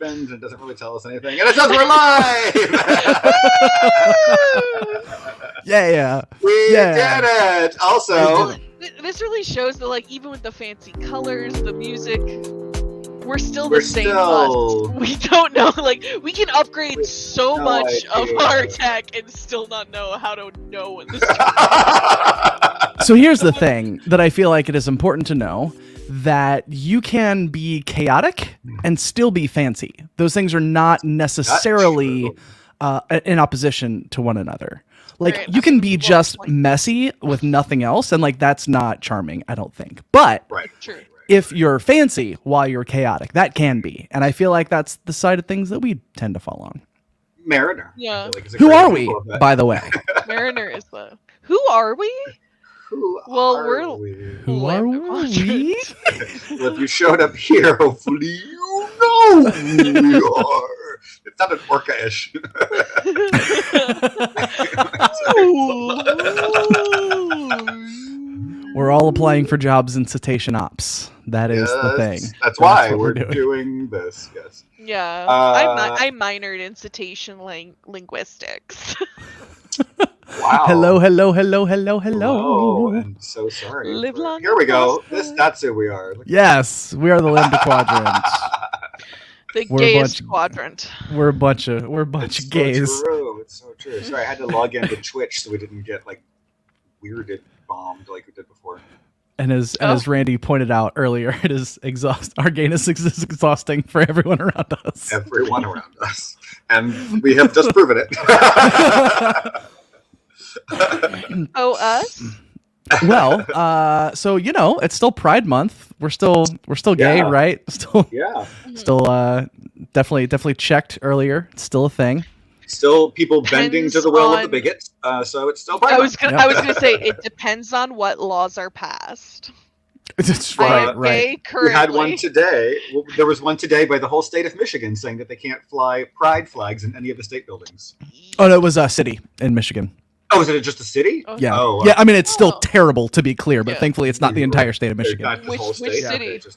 spins and it doesn't really tell us anything. And it says we're live! Yeah. We did it! Also, this really shows that, like, even with the fancy colors, the music, we're still the same us. We don't know, like, we can upgrade so much of our tech and still not know how to know what this is. So here's the thing that I feel like it is important to know, that you can be chaotic and still be fancy. Those things are not necessarily in opposition to one another. Like, right. You can be just messy with nothing else, and like that's not charming, I don't think. But if you're fancy while you're chaotic, that can be. And I feel like that's the side of things that we tend to fall on. Mariner. Yeah. Who are we, by the way? Mariner is the... Who are we? Who well, are we? Who are we? Well, if you showed up here, hopefully you know who we are. It sounded orca-ish. We're all applying for jobs in cetacean ops. That is the thing. That's why we're doing this. Yes. Yeah. I minored in cetacean linguistics. Wow. Hello. Oh, I'm so sorry. Live long. Here we go. That's who we are. Yes, we are the Lambda Quadrant. The gayest quadrant. We're a bunch of gays. It's so true. Sorry, I had to log into Twitch so we didn't get like weirded bombed like we did before. And as Randy pointed out earlier, it is our gayness is exhausting for everyone around us. Everyone around us, and we have just proven it. Oh, us? Well, so it's still Pride Month. We're still gay, right? Still definitely checked earlier. It's still a thing. Still people bending to the will of the bigots. So it's still Pride Month. I was gonna say it depends on what laws are passed. That's right. We had one today. Well, there was one today by the whole state of Michigan saying that they can't fly pride flags in any of the state buildings. Oh, no, it was a city in Michigan. Oh, is it just a city? Yeah. Yeah, I mean, it's still terrible, to be clear, but thankfully it's not the entire state of Michigan. Which city?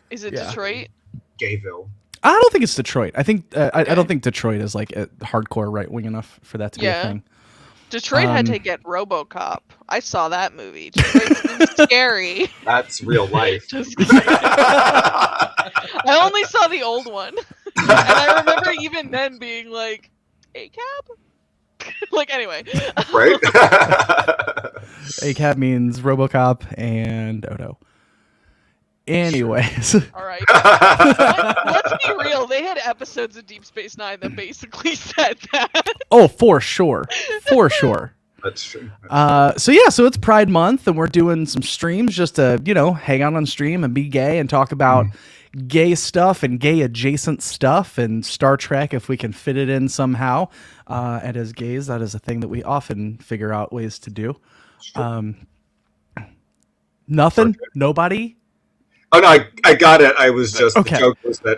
Is it Detroit? Gayville. I don't think it's Detroit. I think I don't think Detroit is like hardcore right-wing enough for that to be a thing. Detroit had to get RoboCop. I saw that movie. Detroit's scary. That's real life. I only saw the old one. And I remember even then being like, A-cab? Like, anyway. Right? A-cab means RoboCop and Odo. Anyways. All right. Let's be real. They had episodes of Deep Space Nine that basically said that. Oh, for sure. For sure. That's true. So it's Pride Month, and we're doing some streams just to, hang out on stream and be gay and talk about gay stuff and gay adjacent stuff and Star Trek if we can fit it in somehow. And as gays, that is a thing that we often figure out ways to do. Nothing? Nobody? Oh no, I got it. I was just the joke was that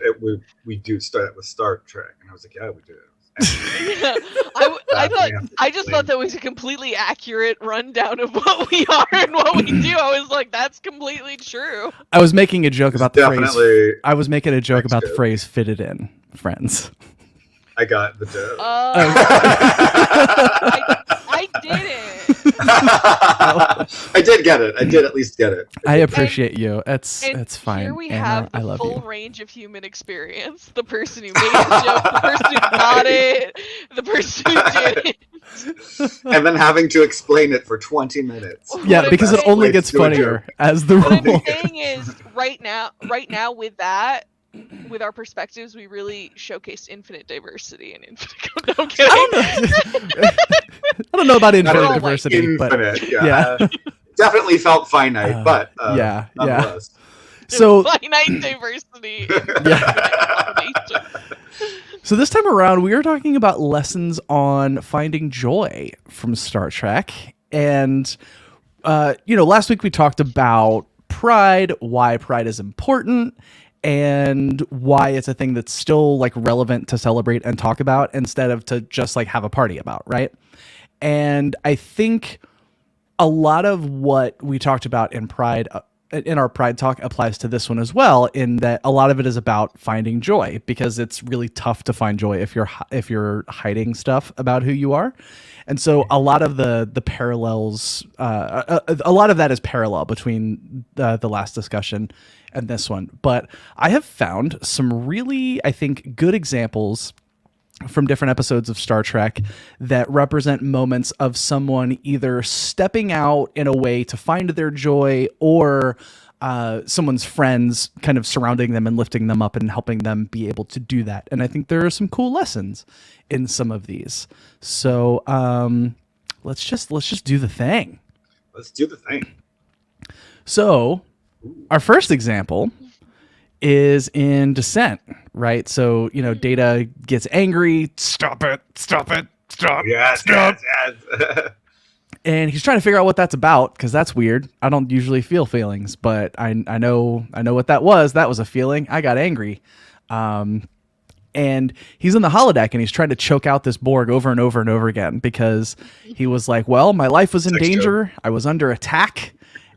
we do start with Star Trek, and I was like, yeah, we do. I just thought that was a completely accurate rundown of what we are and what we do. I was like, that's completely true. I was making a joke about the phrase. I was making a joke about the phrase "fitted in," friends. I got the joke. I didn't. I did get it. I did at least get it. I appreciate you. It's fine. Here we Anna, have I the love full you. range of human experience. The person who made the joke, the person who got it, the person who did it. And then having to explain it for 20 minutes. Yeah, because it only gets funnier as the rule. What I'm saying is, right now with that, with our perspectives, we really showcased infinite diversity and infinite. No, I'm kidding. I don't know about infinite diversity, infinite, but yeah. Definitely felt finite, but nonetheless. So finite diversity. So this time around, we are talking about lessons on finding joy from Star Trek, and last week we talked about pride, why pride is important, and why it's a thing that's still like relevant to celebrate and talk about instead of to just like have a party about, right? And I think a lot of what we talked about in Pride in our Pride talk applies to this one as well, in that a lot of it is about finding joy, because it's really tough to find joy if you're hiding stuff about who you are. And so a lot of the parallels, a lot of that is parallel between the last discussion and this one. But I have found some really, I think, good examples from different episodes of Star Trek that represent moments of someone either stepping out in a way to find their joy, or someone's friends kind of surrounding them and lifting them up and helping them be able to do that. And I think there are some cool lessons in some of these. So let's just do the thing. Let's do the thing. So our first example is in Descent, right? So, Data gets angry. Stop it. Yes, stop. yes. And he's trying to figure out what that's about, because that's weird. I don't usually feel feelings, but I know what that was. That was a feeling. I got angry. And he's in the holodeck, and he's trying to choke out this Borg over and over and over again, because he was like, well, my life was in danger. I was under attack,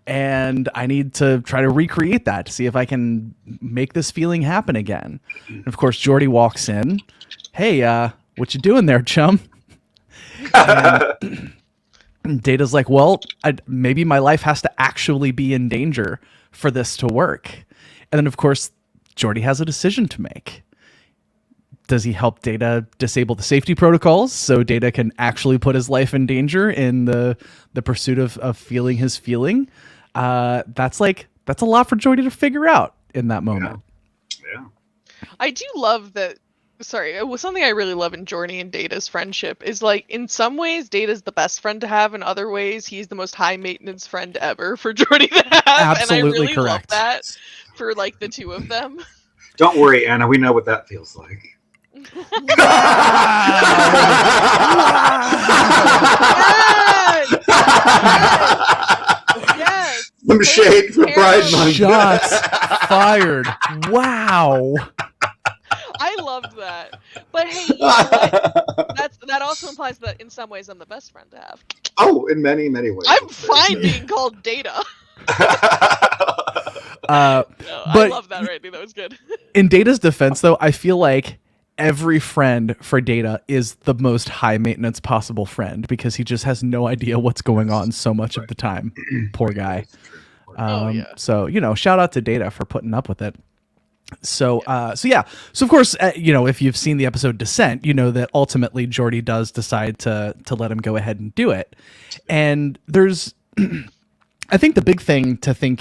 and I need to try to recreate that to see if I can make this feeling happen again. And of course, Geordi walks in. Hey, what you doing there, chum? And Data's like, well, maybe my life has to actually be in danger for this to work. And then, of course, Geordi has a decision to make. Does he help Data disable the safety protocols so Data can actually put his life in danger in the pursuit of feeling his feeling? That's a lot for Geordi to figure out in that moment. Yeah. I do love that. Sorry, it was something I really love in Geordi and Data's friendship is, like, in some ways Data's the best friend to have, in other ways he's the most high maintenance friend ever for Geordi to have. Absolutely, and I really correct. love that for, like, the two of them. Don't worry, Anna. We know what that feels like. Yes. Some shade for Pride Month. Shots fired. Wow. I loved that. But hey, you know what? That also implies that in some ways I'm the best friend to have. Oh, in many, many ways. I'm fine being called Data. But I love that rating. That was good. In Data's defense, though, I feel like every friend for Data is the most high maintenance possible friend, because he just has no idea what's going on so much of the time. Poor guy. So, shout out to Data for putting up with it. So of course, if you've seen the episode Descent, you know that ultimately Geordi does decide to let him go ahead and do it. And there's, I think the big thing to think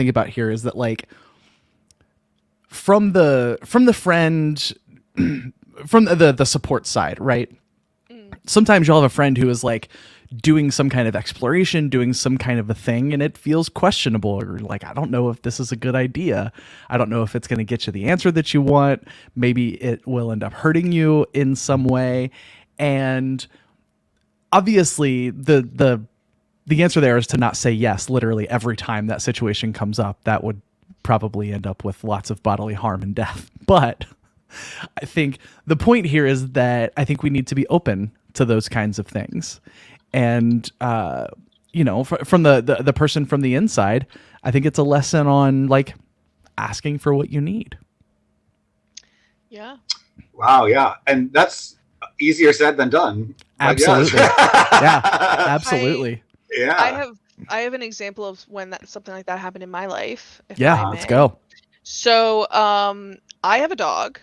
about here is that, like, from the friend, from the support side, right? Sometimes you'll have a friend who is like doing some kind of exploration, doing some kind of a thing, and it feels questionable, or like, I don't know if this is a good idea. I don't know if it's going to get you the answer that you want. Maybe it will end up hurting you in some way. And obviously the answer there is to not say yes literally every time that situation comes up. That would probably end up with lots of bodily harm and death. But I think the point here is that I think we need to be open to those kinds of things. And, from the person from the inside, I think it's a lesson on, like, asking for what you need. Yeah. Wow, yeah. And that's easier said than done. Absolutely. Yeah, absolutely. I have an example of when something like that happened in my life. Yeah, let's go. So, I have a dog,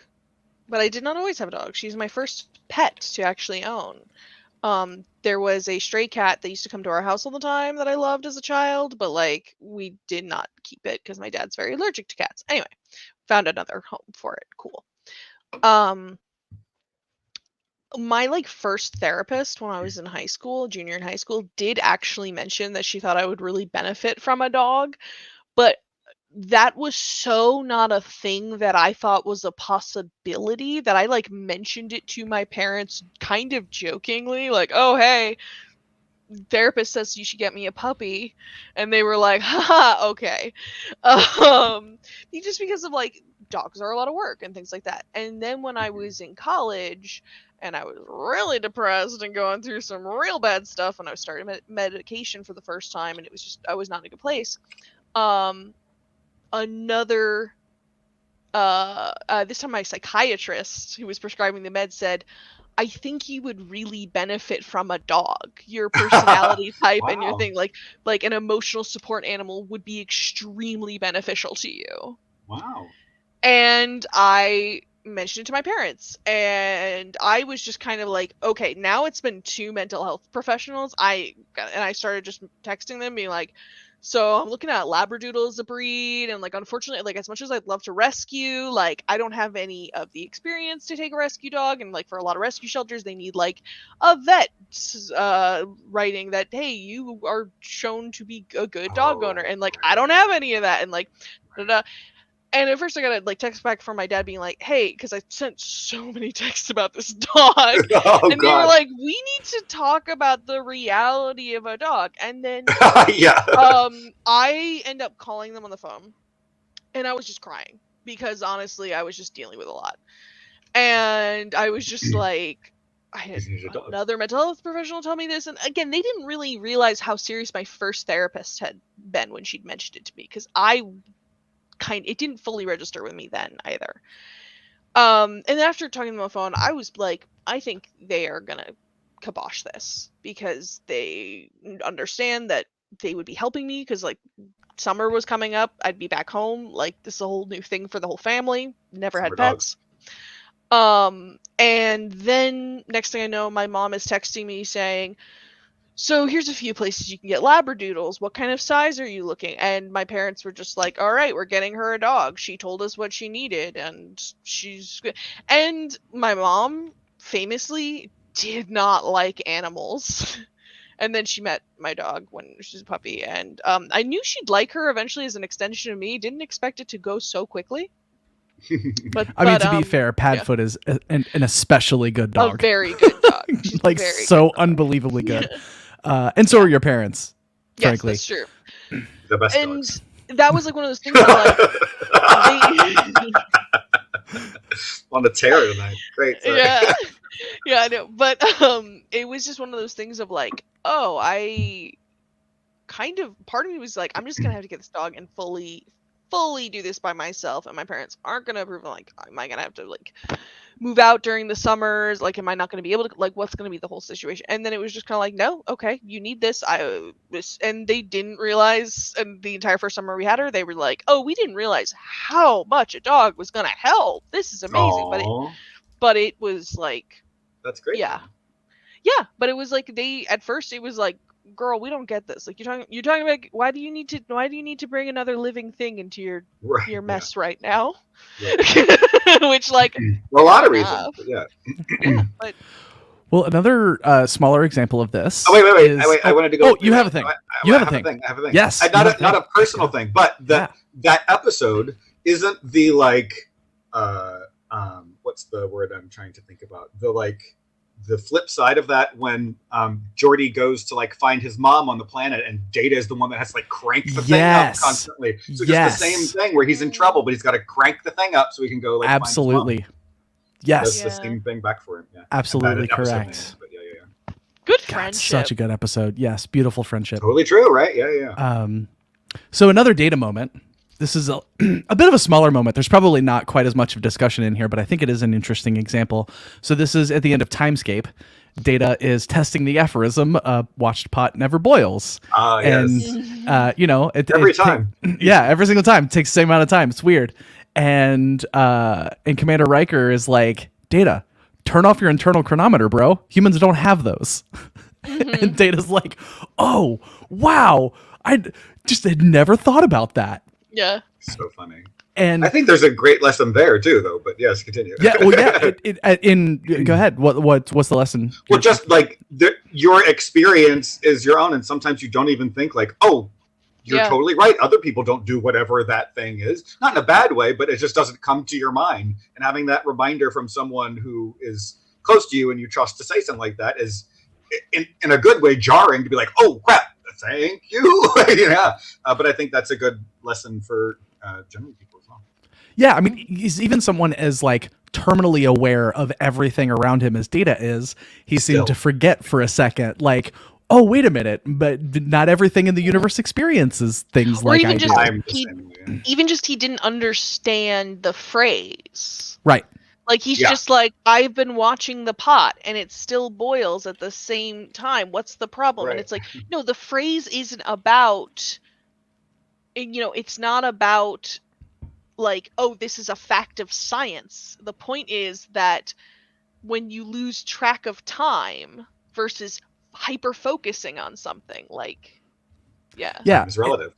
but I did not always have a dog. She's my first pet to actually own. There was a stray cat that used to come to our house all the time that I loved as a child, but, like, we did not keep it because my dad's very allergic to cats. Anyway, found another home for it. Cool. My, like, first therapist when I was in high school, junior in high school, did actually mention that she thought I would really benefit from a dog, but that was so not a thing that I thought was a possibility that I, like, mentioned it to my parents kind of jokingly, like, oh, hey, therapist says you should get me a puppy. And they were like, haha, okay. Just because of, like, dogs are a lot of work and things like that. And then when I was in college and I was really depressed and going through some real bad stuff, and I was starting medication for the first time, and it was just, I was not in a good place. Another this time my psychiatrist who was prescribing the med said, I think you would really benefit from a dog. Your personality type and your Wow. thing, like an emotional support animal would be extremely beneficial to you. Wow. And I mentioned it to my parents, and I was just kind of like, okay, now it's been 2 mental health professionals. I started just texting them, being like, so I'm looking at Labradoodle as a breed, and like, unfortunately, like, as much as I'd love to rescue, like, I don't have any of the experience to take a rescue dog, and like, for a lot of rescue shelters, they need like a vet writing that, hey, you are shown to be a good dog owner, and like, I don't have any of that, and like, da-da. And at first I got a like text back from my dad being like, hey, because I sent so many texts about this dog. Oh, And they were God. like, we need to talk about the reality of a dog. And then Yeah. I end up calling them on the phone, and I was just crying because honestly I was just dealing with a lot. And I was just like, I had another mental health professional tell me this, and again, they didn't really realize how serious my first therapist had been when she'd mentioned it to me, because it didn't fully register with me then either. And then after talking to them on the phone, I was like, I think they are gonna kibosh this, because they understand that they would be helping me, because like summer was coming up, I'd be back home, like this is a whole new thing for the whole family, never had pets. And then next thing I know, my mom is texting me saying, so here's a few places you can get Labradoodles. What kind of size are you looking? And my parents were just like, all right, we're getting her a dog. She told us what she needed, and she's good. And my mom famously did not like animals. And then she met my dog when she was a puppy. And I knew she'd like her eventually as an extension of me. Didn't expect it to go so quickly. But to be fair, Padfoot is an especially good dog. A very good dog. Like, so unbelievably good. And so are your parents, frankly. Yes, that's true. The best And dogs. that was like one of those things where like On the tear tonight. Great. Sorry. Yeah, I know. But it was just one of those things of like, oh, I kind of, part of me was like, I'm just gonna have to get this dog and fully do this by myself, and my parents aren't gonna approve. Like, am I gonna have to like move out during the summers? Like, am I not gonna be able to, like, what's gonna be the whole situation? And then it was just kind of like, no, okay, you need this. And they didn't realize, and the entire first summer we had her, they were like, oh, we didn't realize how much a dog was gonna help. This is amazing. But it was like, that's great. Yeah, but it was like, at first it was like, girl, we don't get this. Like, you're talking about why do you need to bring another living thing into your mess right now? Right. Which, like, well, a lot of reasons. But well, another smaller example of this. Oh, wait! I wanted to go. Oh, you have a thing. You have a thing. I have a thing. Yes. Not a personal thing, but that episode isn't the like. What's the word I'm trying to think about? The flip side of that, when Geordi goes to like find his mom on the planet, and Data is the one that has to like crank the thing up constantly. So just the same thing where he's in trouble, but he's got to crank the thing up so he can go like absolutely. Find his mom. Yes, That's the same thing back for him. Yeah. Absolutely correct. Good friendship. Such a good episode. Yes, beautiful friendship. Totally true, right? Yeah. So another Data moment. This is a bit of a smaller moment. There's probably not quite as much of discussion in here, but I think it is an interesting example. So this is at the end of Timescape. Data is testing the aphorism, watched pot never boils. Yes. And, every time. Every single time. It takes the same amount of time. It's weird. And Commander Riker is like, Data, turn off your internal chronometer, bro. Humans don't have those. Mm-hmm. And Data's like, oh, wow. I just had never thought about that. Yeah. So funny. And I think there's a great lesson there too, though. But yes, continue. Yeah. Well, yeah. Go ahead. What's the lesson? Well, just like your experience is your own, and sometimes you don't even think like, oh, you're totally right. Other people don't do whatever that thing is. Not in a bad way, but it just doesn't come to your mind. And having that reminder from someone who is close to you and you trust to say something like that is, in a good way, jarring to be like, oh crap. Thank you. But I think that's a good lesson for general people as well. Yeah, I mean, he's even someone as like terminally aware of everything around him as Data is. He seemed to forget for a second, like, oh, wait a minute, but not everything in the universe experiences things like I do. Even just he didn't understand the phrase. Right. Like, he's just like, I've been watching the pot and it still boils at the same time. What's the problem? Right. And it's like, no, the phrase isn't about, it's not about like, oh, this is a fact of science. The point is that when you lose track of time versus hyper focusing on something, like, it's relative.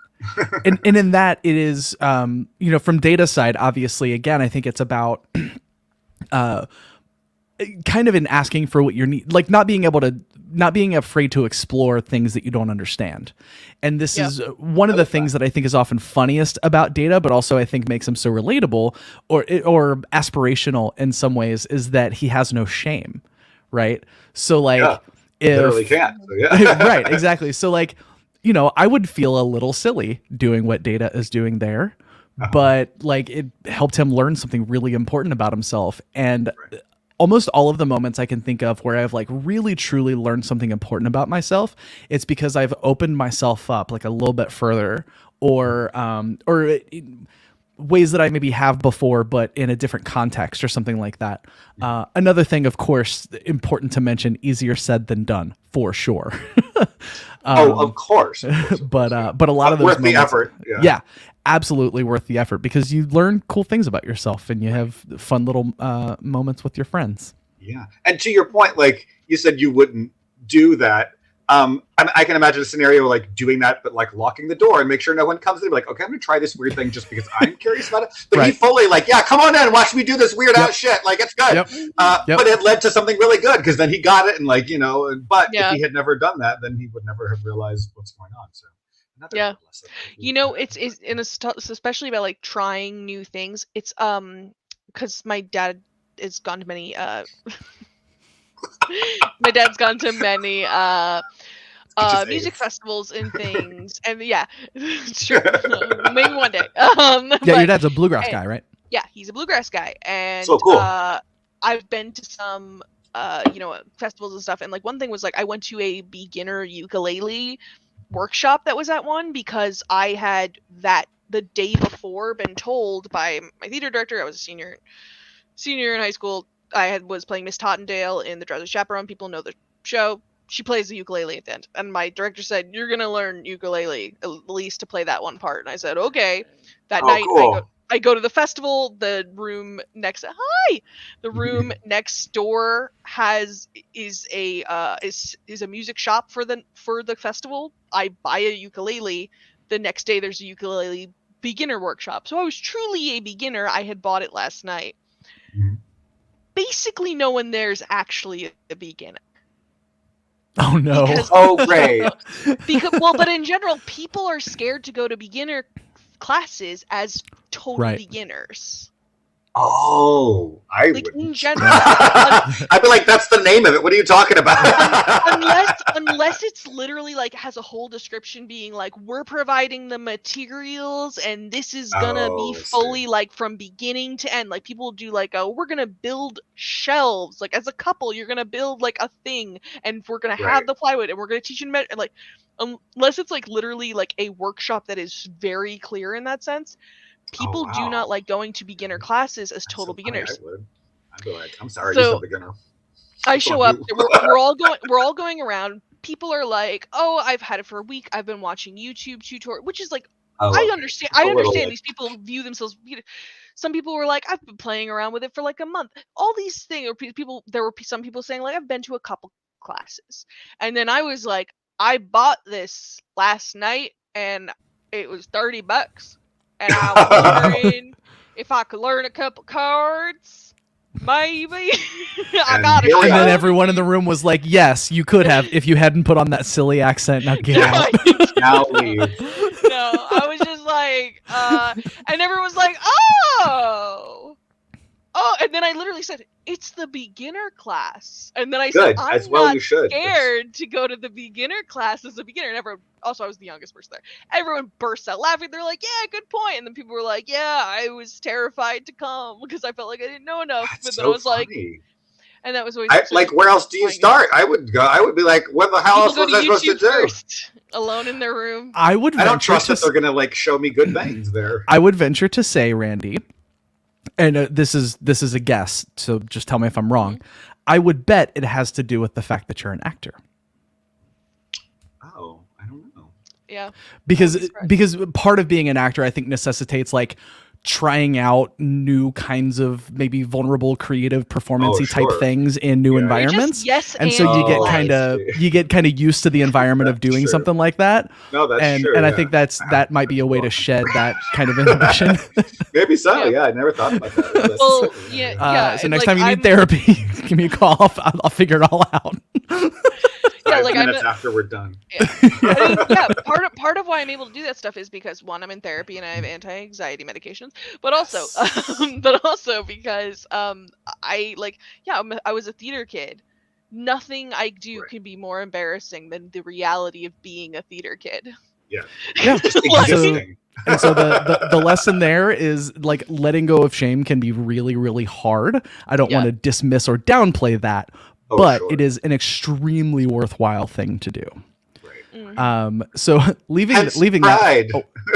and in that it is, from data side, obviously, again, I think it's about kind of in asking for what you need, like not being afraid to explore things that you don't understand. And this is one of the things that I think is often funniest about Data, but also I think makes him so relatable or aspirational in some ways, is that he has no shame, right? So like, literally can't. So right, exactly. So like, I would feel a little silly doing what Data is doing there, but like it helped him learn something really important about himself. And almost all of the moments I can think of where I've like really truly learned something important about myself, it's because I've opened myself up like a little bit further, or ways that I maybe have before, but in a different context or something like that. Another thing, of course, important to mention, easier said than done, for sure. Of course. But a lot of those worth moments, the effort. Yeah, absolutely worth the effort, because you learn cool things about yourself and you have fun little moments with your friends. Yeah. And to your point, like you said, you wouldn't do that. I can imagine a scenario like doing that, but like locking the door and make sure no one comes in. Like, okay, I'm gonna try this weird thing just because I'm curious about it. But he fully like, come on in, watch me do this weird ass shit. Like, it's good. But it led to something really good because then he got it and like, but if he had never done that, then he would never have realized what's going on. So it's especially about like trying new things. It's because my dad has gone to many my dad's gone to many music festivals and things, and it's true. Maybe one day. Your dad's a bluegrass guy, right? Yeah, he's a bluegrass guy, and so cool. I've been to some festivals and stuff, and like one thing was like I went to a beginner ukulele workshop that was at one, because I had the day before been told by my theater director. I was a senior in high school. I was playing Miss Tottendale in The Drowsy Chaperone. People know the show. She plays the ukulele at the end. And my director said, you're going to learn ukulele, at least to play that one part. And I said, okay. That night, cool. I go to the festival. The room next door is a music shop for the festival. I buy a ukulele. The next day, there's a ukulele beginner workshop. So I was truly a beginner. I had bought it last night. Mm-hmm. Basically, no one there's actually a beginner. Oh no! Great. But in general, people are scared to go to beginner classes as total beginners. Oh, I like would. In general, I'd be like, "That's the name of it. What are you talking about?" unless it's literally like has a whole description being like, "We're providing the materials, and this is gonna be fully like from beginning to end." Like people do like, "Oh, we're gonna build shelves. Like as a couple, you're gonna build like a thing, and we're gonna have the plywood, and we're gonna teach you and like." Unless it's like literally like a workshop that is very clear in that sense. People do not like going to beginner classes as total beginners. I'd be like, I'm sorry, you're a beginner. I show up. We're all going around. People are like, "Oh, I've had it for a week. I've been watching YouTube tutorial," which is like, I understand. I understand these people view themselves. Some people were like, "I've been playing around with it for like a month." All these things. Or there were some people saying like, "I've been to a couple classes," and then I was like, "I bought this last night, and it was $30." And I was wondering if I could learn a couple cards. Maybe. I got it. And then everyone in the room was like, yes, you could have if you hadn't put on that silly accent. Now get out. Now leave. No, I was just like, and everyone was like, oh, and then I literally said, it's the beginner class. And then I said, I'm not scared to go to the beginner class as a beginner. And everyone, also I was the youngest person there. Everyone burst out laughing. They're like, yeah, good point. And then people were like, yeah, I was terrified to come because I felt like I didn't know enough. That's but then I was like, And that was always like, where else do you start? I would be like, what the hell else was I supposed to do? First, alone in their room. I don't trust that they're going to like show me good things there. I would venture to say, Randy, and this is a guess, so just tell me if I'm wrong. I would bet it has to do with the fact that you're an actor. Oh, I don't know. Yeah. Because part of being an actor, I think, necessitates like trying out new kinds of maybe vulnerable, creative, performance-y type things in new environments. And so you get kind of used to the environment of doing something like that. No, that's true. And I think that might be a way to shed that kind of inhibition. Maybe so. Yeah, I never thought about that. Well, so next time you need therapy, give me a call. I'll figure it all out. 5 minutes after we're done. Part of why I'm able to do that stuff is because, one, I'm in therapy and I have anti-anxiety medications, but also because I was a theater kid. Nothing I do can be more embarrassing than the reality of being a theater kid. Yeah. And so the lesson there is like letting go of shame can be really, really hard. I don't want to dismiss or downplay that, but it is an extremely worthwhile thing to do. Right. So leaving pride.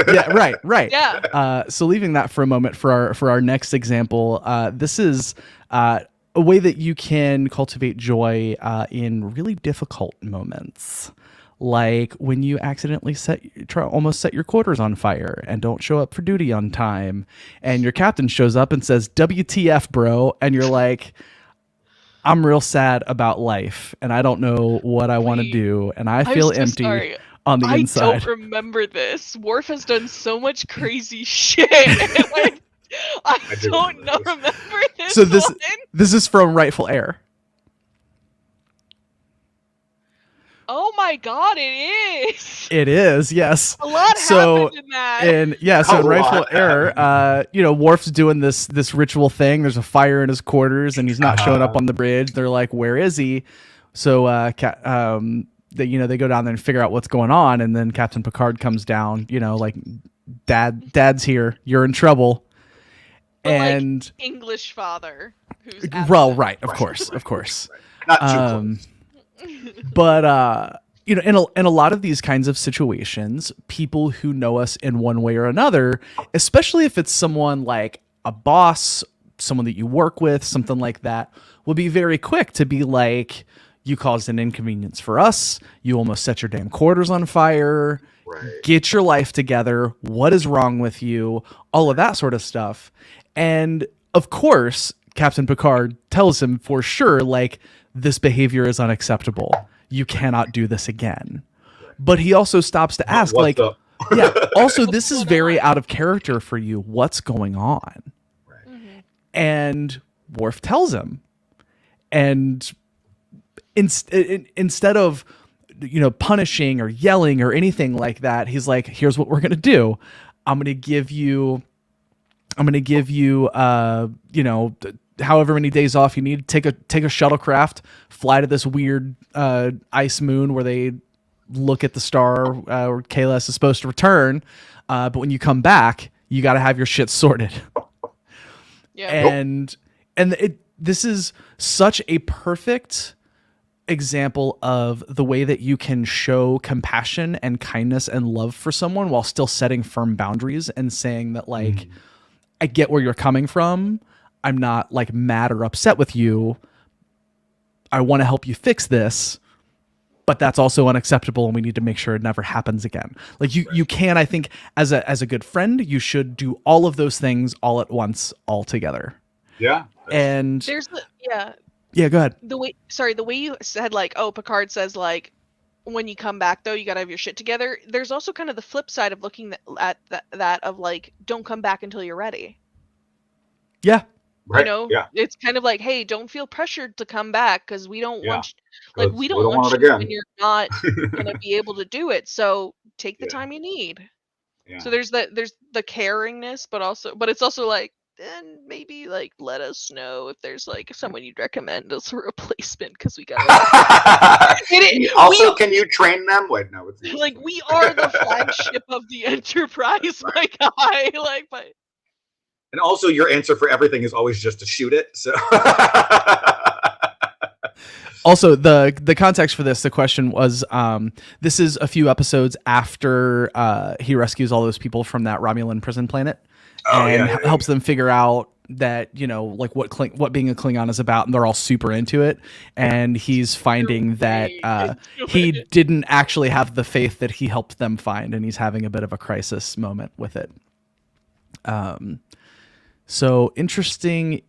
that. Right. Yeah. So leaving that for a moment for our next example, this is a way that you can cultivate joy in really difficult moments. Like when you accidentally almost set your quarters on fire and don't show up for duty on time, and your captain shows up and says, "WTF, bro?" And you're like, "I'm real sad about life, and I don't know what I want to do, and I feel empty on the inside." I don't remember this. Worf has done so much crazy shit. Like, I don't remember this. So this is from Rightful Heir. Oh my god, it is! It is, yes. A lot happened in that. And so in Rightful Heir, Worf's doing this ritual thing. There's a fire in his quarters, and he's not showing up on the bridge. They're like, "Where is he?" So they go down there and figure out what's going on, and then Captain Picard comes down. Like, Dad's here. You're in trouble. But and like English father, who's right, of course. Not too close. But in a lot of these kinds of situations, people who know us in one way or another, especially if it's someone like a boss, someone that you work with, something like that, will be very quick to be like, "You caused an inconvenience for us. You almost set your damn quarters on fire. Right. Get your life together. What is wrong with you?" All of that sort of stuff. And of course, Captain Picard tells him for sure, like, "This behavior is unacceptable. You cannot do this again." But he also stops to ask, also, this is very out of character for you. What's going on? Right. Mm-hmm. And Worf tells him. And instead of punishing or yelling or anything like that, he's like, "Here's what we're going to do. I'm going to give you however many days off you need. Take a shuttlecraft, fly to this weird ice moon where they look at the star where Kahless is supposed to return. But when you come back, you got to have your shit sorted." Yeah. And this is such a perfect example of the way that you can show compassion and kindness and love for someone while still setting firm boundaries and saying that, like, "I get where you're coming from. I'm not like mad or upset with you. I want to help you fix this, but that's also unacceptable, and we need to make sure it never happens again." Like you can, I think, as a good friend, you should do all of those things all at once, all together. Yeah. And there's yeah, go ahead. The way you said, like, oh, Picard says, like, when you come back though, you gotta have your shit together. There's also kind of the flip side of looking at that of like, don't come back until you're ready. Yeah. Right. It's kind of like, hey, don't feel pressured to come back because we don't want you, like, we don't want want you again when you're not gonna be able to do it. So take the time you need. Yeah. So there's the caringness, but it's also like, then maybe like let us know if there's like someone you'd recommend as a replacement because we got. Also, can you train them? Wait, no. It's like we are the flagship of the Enterprise, my guy. Like, but. And also, your answer for everything is always just to shoot it. So. Also, the context for this, the question was, this is a few episodes after he rescues all those people from that Romulan prison planet, helps them figure out that, you know, like what being a Klingon is about, and they're all super into it. And he's finding that he didn't actually have the faith that he helped them find, and he's having a bit of a crisis moment with it. So interesting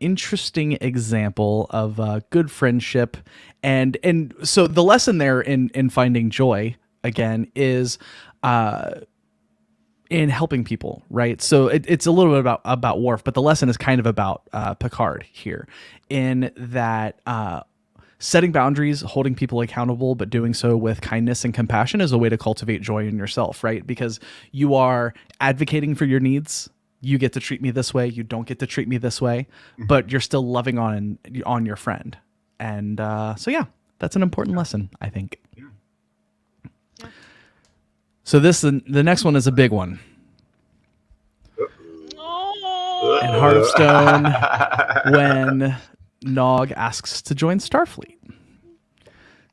example of good friendship, and so the lesson there in finding joy again is in helping people, right? So it's a little bit about Worf, but the lesson is kind of about Picard here, in that setting boundaries, holding people accountable, but doing so with kindness and compassion is a way to cultivate joy in yourself, right? Because you are advocating for your needs. You get to treat me this way. You don't get to treat me this way, but you're still loving on your friend. And so, yeah, that's an important lesson, I think. Yeah. So the next one is a big one. In Heart of Stone, when Nog asks to join Starfleet.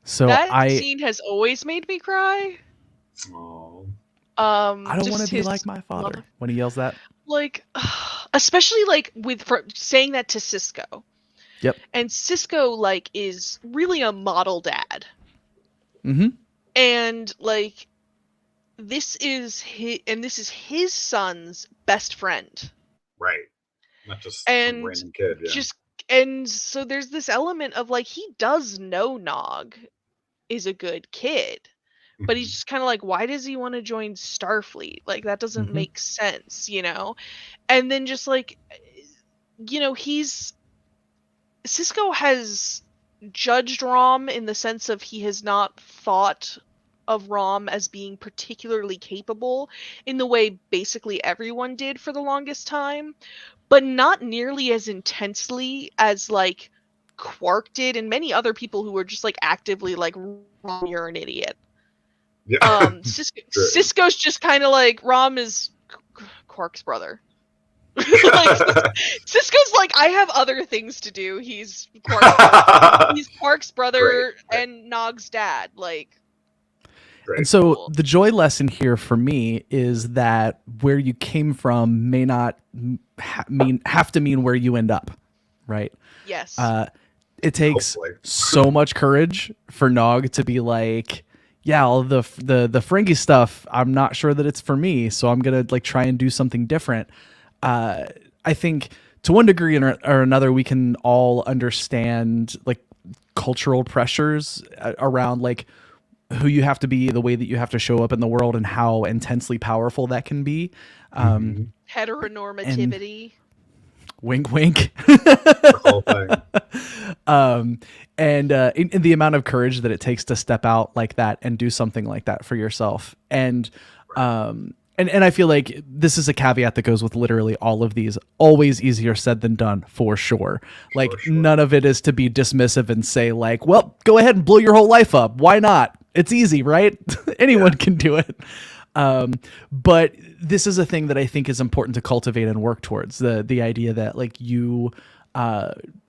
So that scene has always made me cry. I don't want to be like my father when he yells that. Like, especially like saying that to Sisko. Yep. And Sisko like is really a model dad. Mm-hmm. And like, this is his son's best friend. Right. Not just some random kid. Yeah. And so there's this element of like, he does know Nog is a good kid. But he's just kind of like, why does he want to join Starfleet? Like, that doesn't make sense, you know? And then just like, you know, Sisko has judged Rom in the sense of he has not thought of Rom as being particularly capable in the way basically everyone did for the longest time, but not nearly as intensely as like Quark did, and many other people who were just like actively like, Rom, you're an idiot. Yeah. Sisko's just kind of like, Rom is Quark's brother. Like, Sisko's like, I have other things to do. He's Quark's brother and Nog's dad. Like, and so the joy lesson here for me is that where you came from may not have to mean where you end up, right? Yes. It takes so much courage for Nog to be like, yeah, all the Ferengi stuff, I'm not sure that it's for me, so I'm gonna like try and do something different. I think to one degree or another, we can all understand like cultural pressures around like who you have to be, the way that you have to show up in the world, and how intensely powerful that can be. Heteronormativity. Wink, wink. The whole thing. And in the amount of courage that it takes to step out like that and do something like that for yourself. And I feel like this is a caveat that goes with literally all of these. Always easier said than done, for sure. Like, none of it is to be dismissive and say like, well, go ahead and blow your whole life up. Why not? It's easy, right? Anyone can do it. But this is a thing that I think is important to cultivate and work towards. The idea that like you,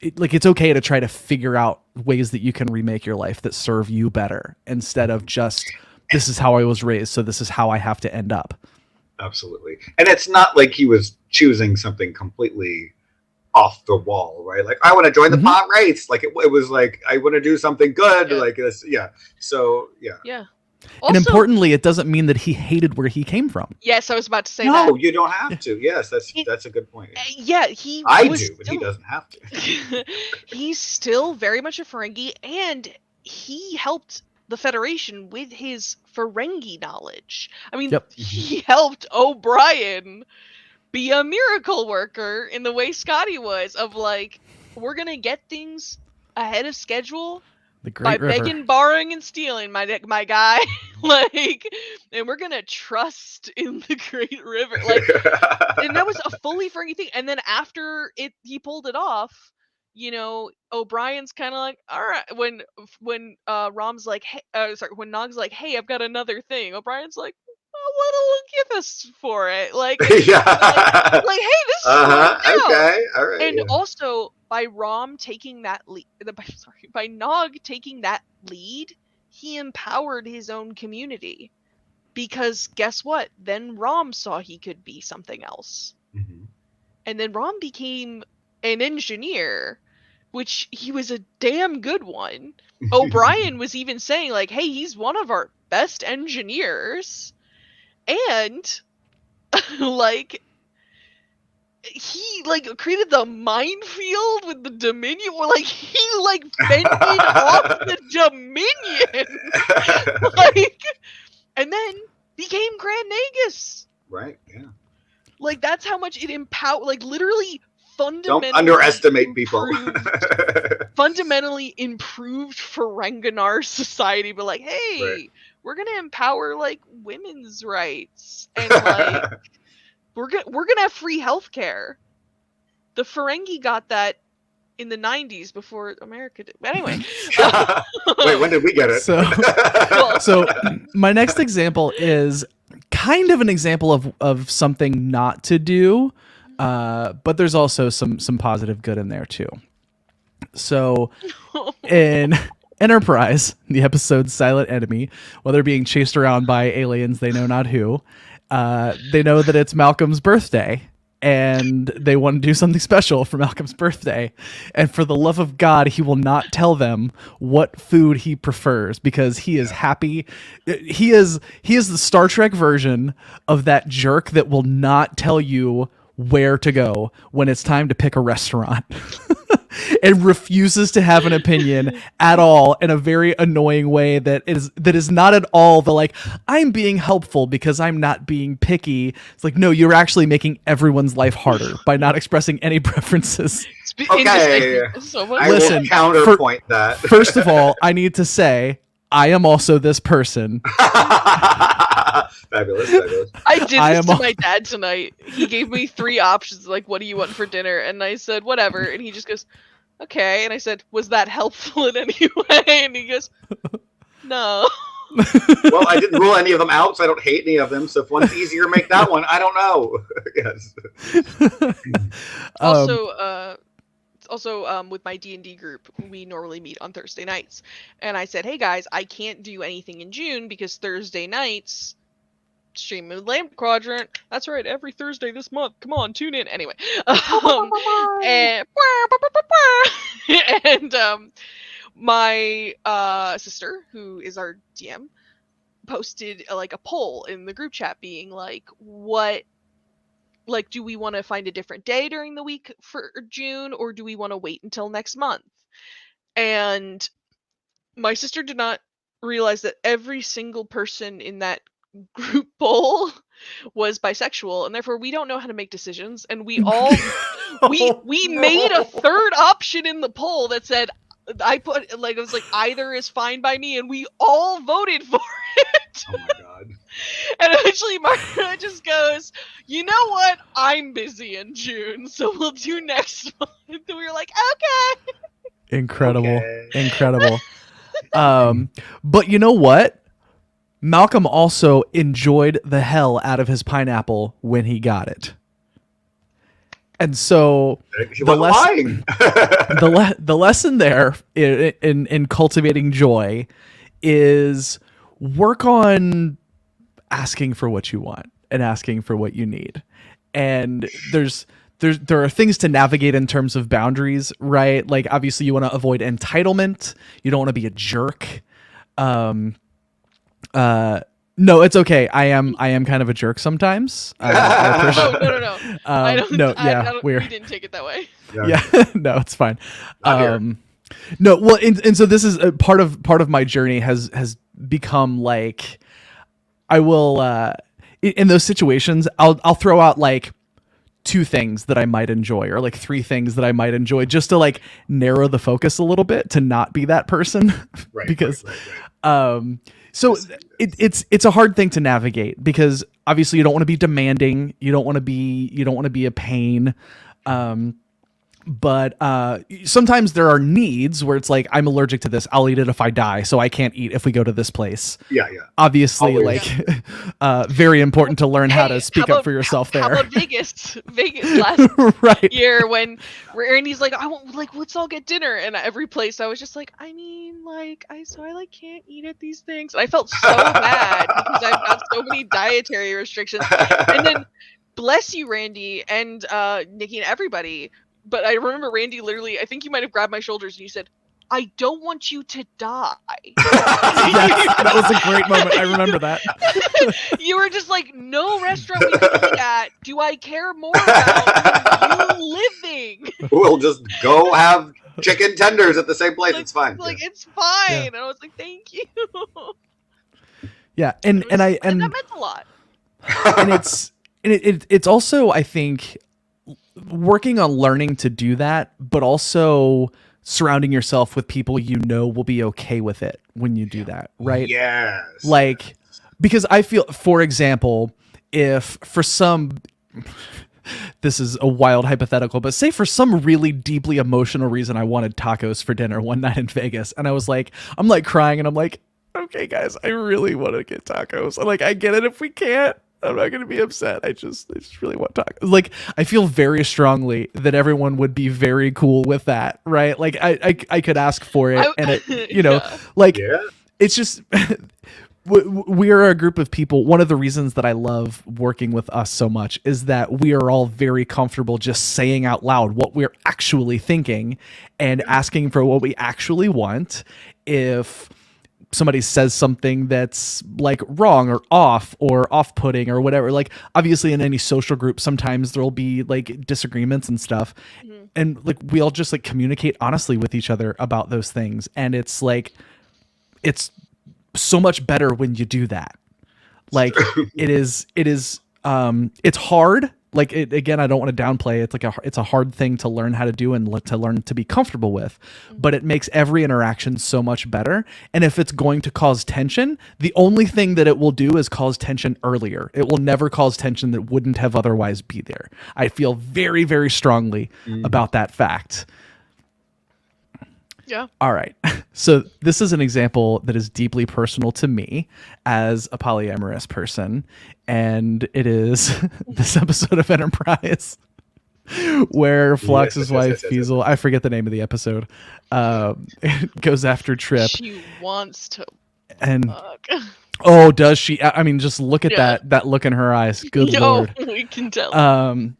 it's okay to try to figure out ways that you can remake your life that serve you better, instead of just, this is how I was raised, so this is how I have to end up. Absolutely. And it's not like he was choosing something completely off the wall, right? Like, I want to join the pod race. Like, it was like, I want to do something good. Like this. Yeah. So, yeah. Yeah. Also, and importantly, it doesn't mean that he hated where he came from. Yes, I was about to say that. No, you don't have to. Yes, that's a good point. Yeah, I do, but he doesn't have to. He's still very much a Ferengi, and he helped the Federation with his Ferengi knowledge. I mean, he helped O'Brien be a miracle worker in the way Scotty was, of like, we're gonna get things ahead of schedule by begging, borrowing, and stealing, my guy. Like, and we're gonna trust in the Great River. Like, and that was a fully Ferengi thing. And then after he pulled it off, you know, O'Brien's kind of like, all right. When Rom's like, hey, when Nog's like, hey, I've got another thing. O'Brien's like, what'll give us for it? Like, yeah. like, hey, this is okay, all right. And also, by Rom taking that lead, by Nog taking that lead, he empowered his own community. Because guess what? Then Rom saw he could be something else. Mm-hmm. And then Rom became an engineer, which he was a damn good one. O'Brien was even saying, like, hey, he's one of our best engineers. And, like, he, like, created the minefield with the Dominion. Or, like, he, like, fended off the Dominion. Like, and then became Grand Nagus. Right, yeah. Like, that's how much it empowered, like, literally fundamentally... Don't underestimate people. Fundamentally improved Ferenginar society, but like, hey, right. We're gonna empower, like, women's rights. And, like, we're gonna have free healthcare. The Ferengi got that in the 90s before America did. But anyway. Wait, when did we get it? So my next example is kind of an example of something not to do, but there's also some positive good in there too. So in Enterprise, the episode Silent Enemy, while they're being chased around by aliens they know not who, they know that it's Malcolm's birthday. And they want to do something special for Malcolm's birthday. And for the love of God, he will not tell them what food he prefers because he is happy. He is the Star Trek version of that jerk that will not tell you where to go when it's time to pick a restaurant. And refuses to have an opinion at all in a very annoying way that is not at all the like, I'm being helpful because I'm not being picky. It's like, no, you're actually making everyone's life harder by not expressing any preferences. Okay, so listen, counterpoint that. First of all, I need to say, I am also this person. Fabulous. I did this to my dad tonight. He gave me 3 options, like, what do you want for dinner? And I said, whatever. And he just goes, okay. And I said, was that helpful in any way? And he goes, no. Well, I didn't rule any of them out, so I don't hate any of them. So if one's easier, make that one. I don't know. Yes. Also, with my D&D group, we normally meet on Thursday nights. And I said, hey guys, I can't do anything in June because Thursday nights stream with Lambda Quadrant. That's right, every Thursday this month. Come on, tune in. Anyway. My sister, who is our DM, posted like a poll in the group chat being like, do we want to find a different day during the week for June, or do we want to wait until next month? And my sister did not realize that every single person in that group poll was bisexual, and therefore we don't know how to make decisions. And we all we made a third option in the poll that said, I put, like, it was like, either is fine by me, and we all voted for it. Oh my god. And eventually Margaret just goes, you know what? I'm busy in June, so we'll do next month. And we were like, okay. Incredible. But you know what? Malcolm also enjoyed the hell out of his pineapple when he got it. And so the lesson there in cultivating joy is work on asking for what you want and asking for what you need. And there are things to navigate in terms of boundaries, right? Like, obviously you want to avoid entitlement. You don't want to be a jerk. No, it's okay. I am kind of a jerk sometimes. No. I don't. We didn't take it that way. Yeah. No, it's fine. No, well, and so this is a part of my journey has become like, I will in those situations I'll throw out like 2 things that I might enjoy, or like 3 things that I might enjoy, just to like narrow the focus a little bit to not be that person. Right. Because so it's a hard thing to navigate, because obviously you don't want to be demanding, you don't want to be a pain, But sometimes there are needs where it's like, I'm allergic to this. I'll eat it if I die. So I can't eat if we go to this place. Yeah. Obviously, Always. very important to learn how to speak up for yourself there. How about Vegas? Vegas last right. year when Randy's like, I want, like, let's all get dinner. And every place I was just like, I mean, like, I can't eat at these things. And I felt so bad because I've got so many dietary restrictions. And then, bless you, Randy and Nikki and everybody. But I remember Randy literally, I think you might have grabbed my shoulders and you said, I don't want you to die. Yes, that was a great moment. I remember that. You were just like, no restaurant we can eat at do I care more about you living. We'll just go have chicken tenders at the same place. Like, it's fine. Like, it's fine. And I was like, thank you. Yeah, and that meant a lot. And it's also, I think, working on learning to do that, but also surrounding yourself with people you know will be okay with it when you do that, right? Yes. Like, because I feel, for example, if for some, this is a wild hypothetical, but say for some really deeply emotional reason I wanted tacos for dinner one night in Vegas, and I was like, I'm like crying, and I'm like, okay, guys, I really want to get tacos. I'm like, I get it if we can't. I'm not going to be upset. I just really want tacos. Like, I feel very strongly that everyone would be very cool with that, right? Like, I could ask for it, and it, you know, it's just, we are a group of people. One of the reasons that I love working with us so much is that we are all very comfortable just saying out loud what we're actually thinking and asking for what we actually want. If somebody says something that's like wrong or off-putting or whatever, like obviously in any social group sometimes there'll be like disagreements and stuff, and like we all just like communicate honestly with each other about those things, and it's like it's so much better when you do that. Like it is it's hard. Like, again, I don't want to downplay. It's a hard thing to learn how to do and to learn to be comfortable with, but it makes every interaction so much better. And if it's going to cause tension, the only thing that it will do is cause tension earlier. It will never cause tension that wouldn't have otherwise be there. I feel very, very strongly about that fact. Yeah. All right. So this is an example that is deeply personal to me as a polyamorous person. And it is this episode of Enterprise where Phlox's wife, Fiesel, I forget the name of the episode, goes after Trip. She wants to and fuck. Oh, does she? I mean, just look at that look in her eyes. Good Lord. We can tell.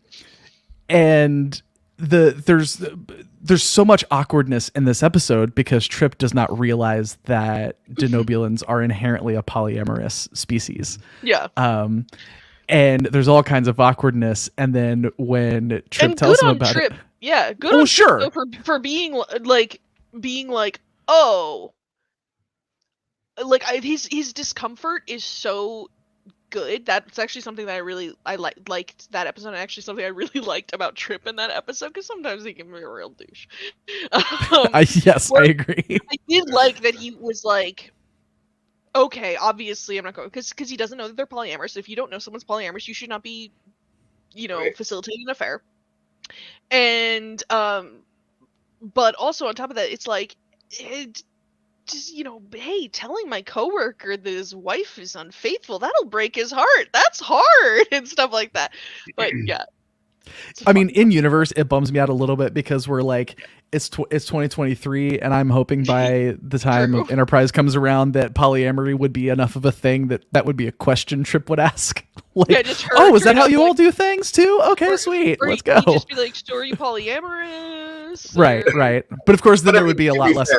And there's so much awkwardness in this episode because Trip does not realize that denobulans are inherently a polyamorous species. Yeah. And there's all kinds of awkwardness, and then when Trip tells him about Trip. it, yeah, good on sure, Trip for being like, oh, like his discomfort is so good. That's actually something that I liked that episode, and actually something I really liked about Trip in that episode, because sometimes he can be a real douche. Yes, I agree. I did like that he was like, okay, obviously I'm not going, because he doesn't know that they're polyamorous. If you don't know someone's polyamorous, you should not be, facilitating an affair. And but also on top of that, it's like, just, hey, telling my coworker that his wife is unfaithful, that'll break his heart. That's hard and stuff like that. But yeah. I mean, in universe, it bums me out a little bit because we're like, it's 2023, and I'm hoping by the time of Enterprise comes around that polyamory would be enough of a thing that would be a question Trip would ask. Like, is that how you all do things too? Okay, sweet, let's go. Just be like, so are you polyamorous? Right. But of course, then there would be a lot less.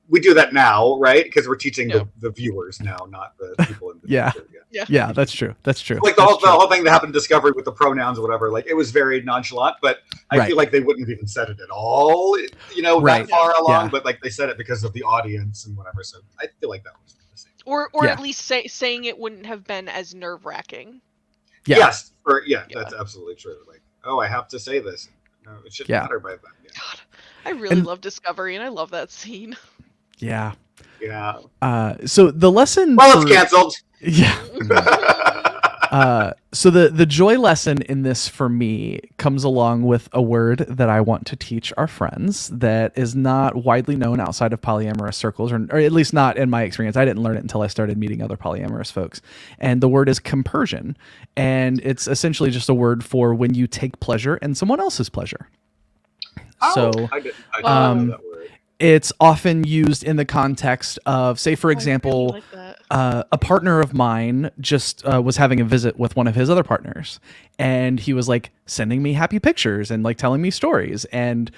We do that now, right? Because we're teaching the viewers now, not the people in the future. Yeah, that's true. Like the whole thing that happened in Discovery with the pronouns or whatever, like it was very nonchalant, but I feel like they wouldn't have even said it at all, that far along, but like they said it because of the audience and whatever, so I feel like that was the same. Or at least saying it wouldn't have been as nerve-wracking. Yeah. Yes, that's absolutely true. Like, oh, I have to say this. No, it shouldn't matter by that. Yeah. God, I really love Discovery, and I love that scene. Yeah. So the lesson. Well, it's canceled. Yeah. So the joy lesson in this for me comes along with a word that I want to teach our friends that is not widely known outside of polyamorous circles, or at least not in my experience. I didn't learn it until I started meeting other polyamorous folks. And the word is compersion. And it's essentially just a word for when you take pleasure in someone else's pleasure. I didn't know that word. It's often used in the context of, say, for example, a partner of mine just was having a visit with one of his other partners, and he was like sending me happy pictures and like telling me stories, and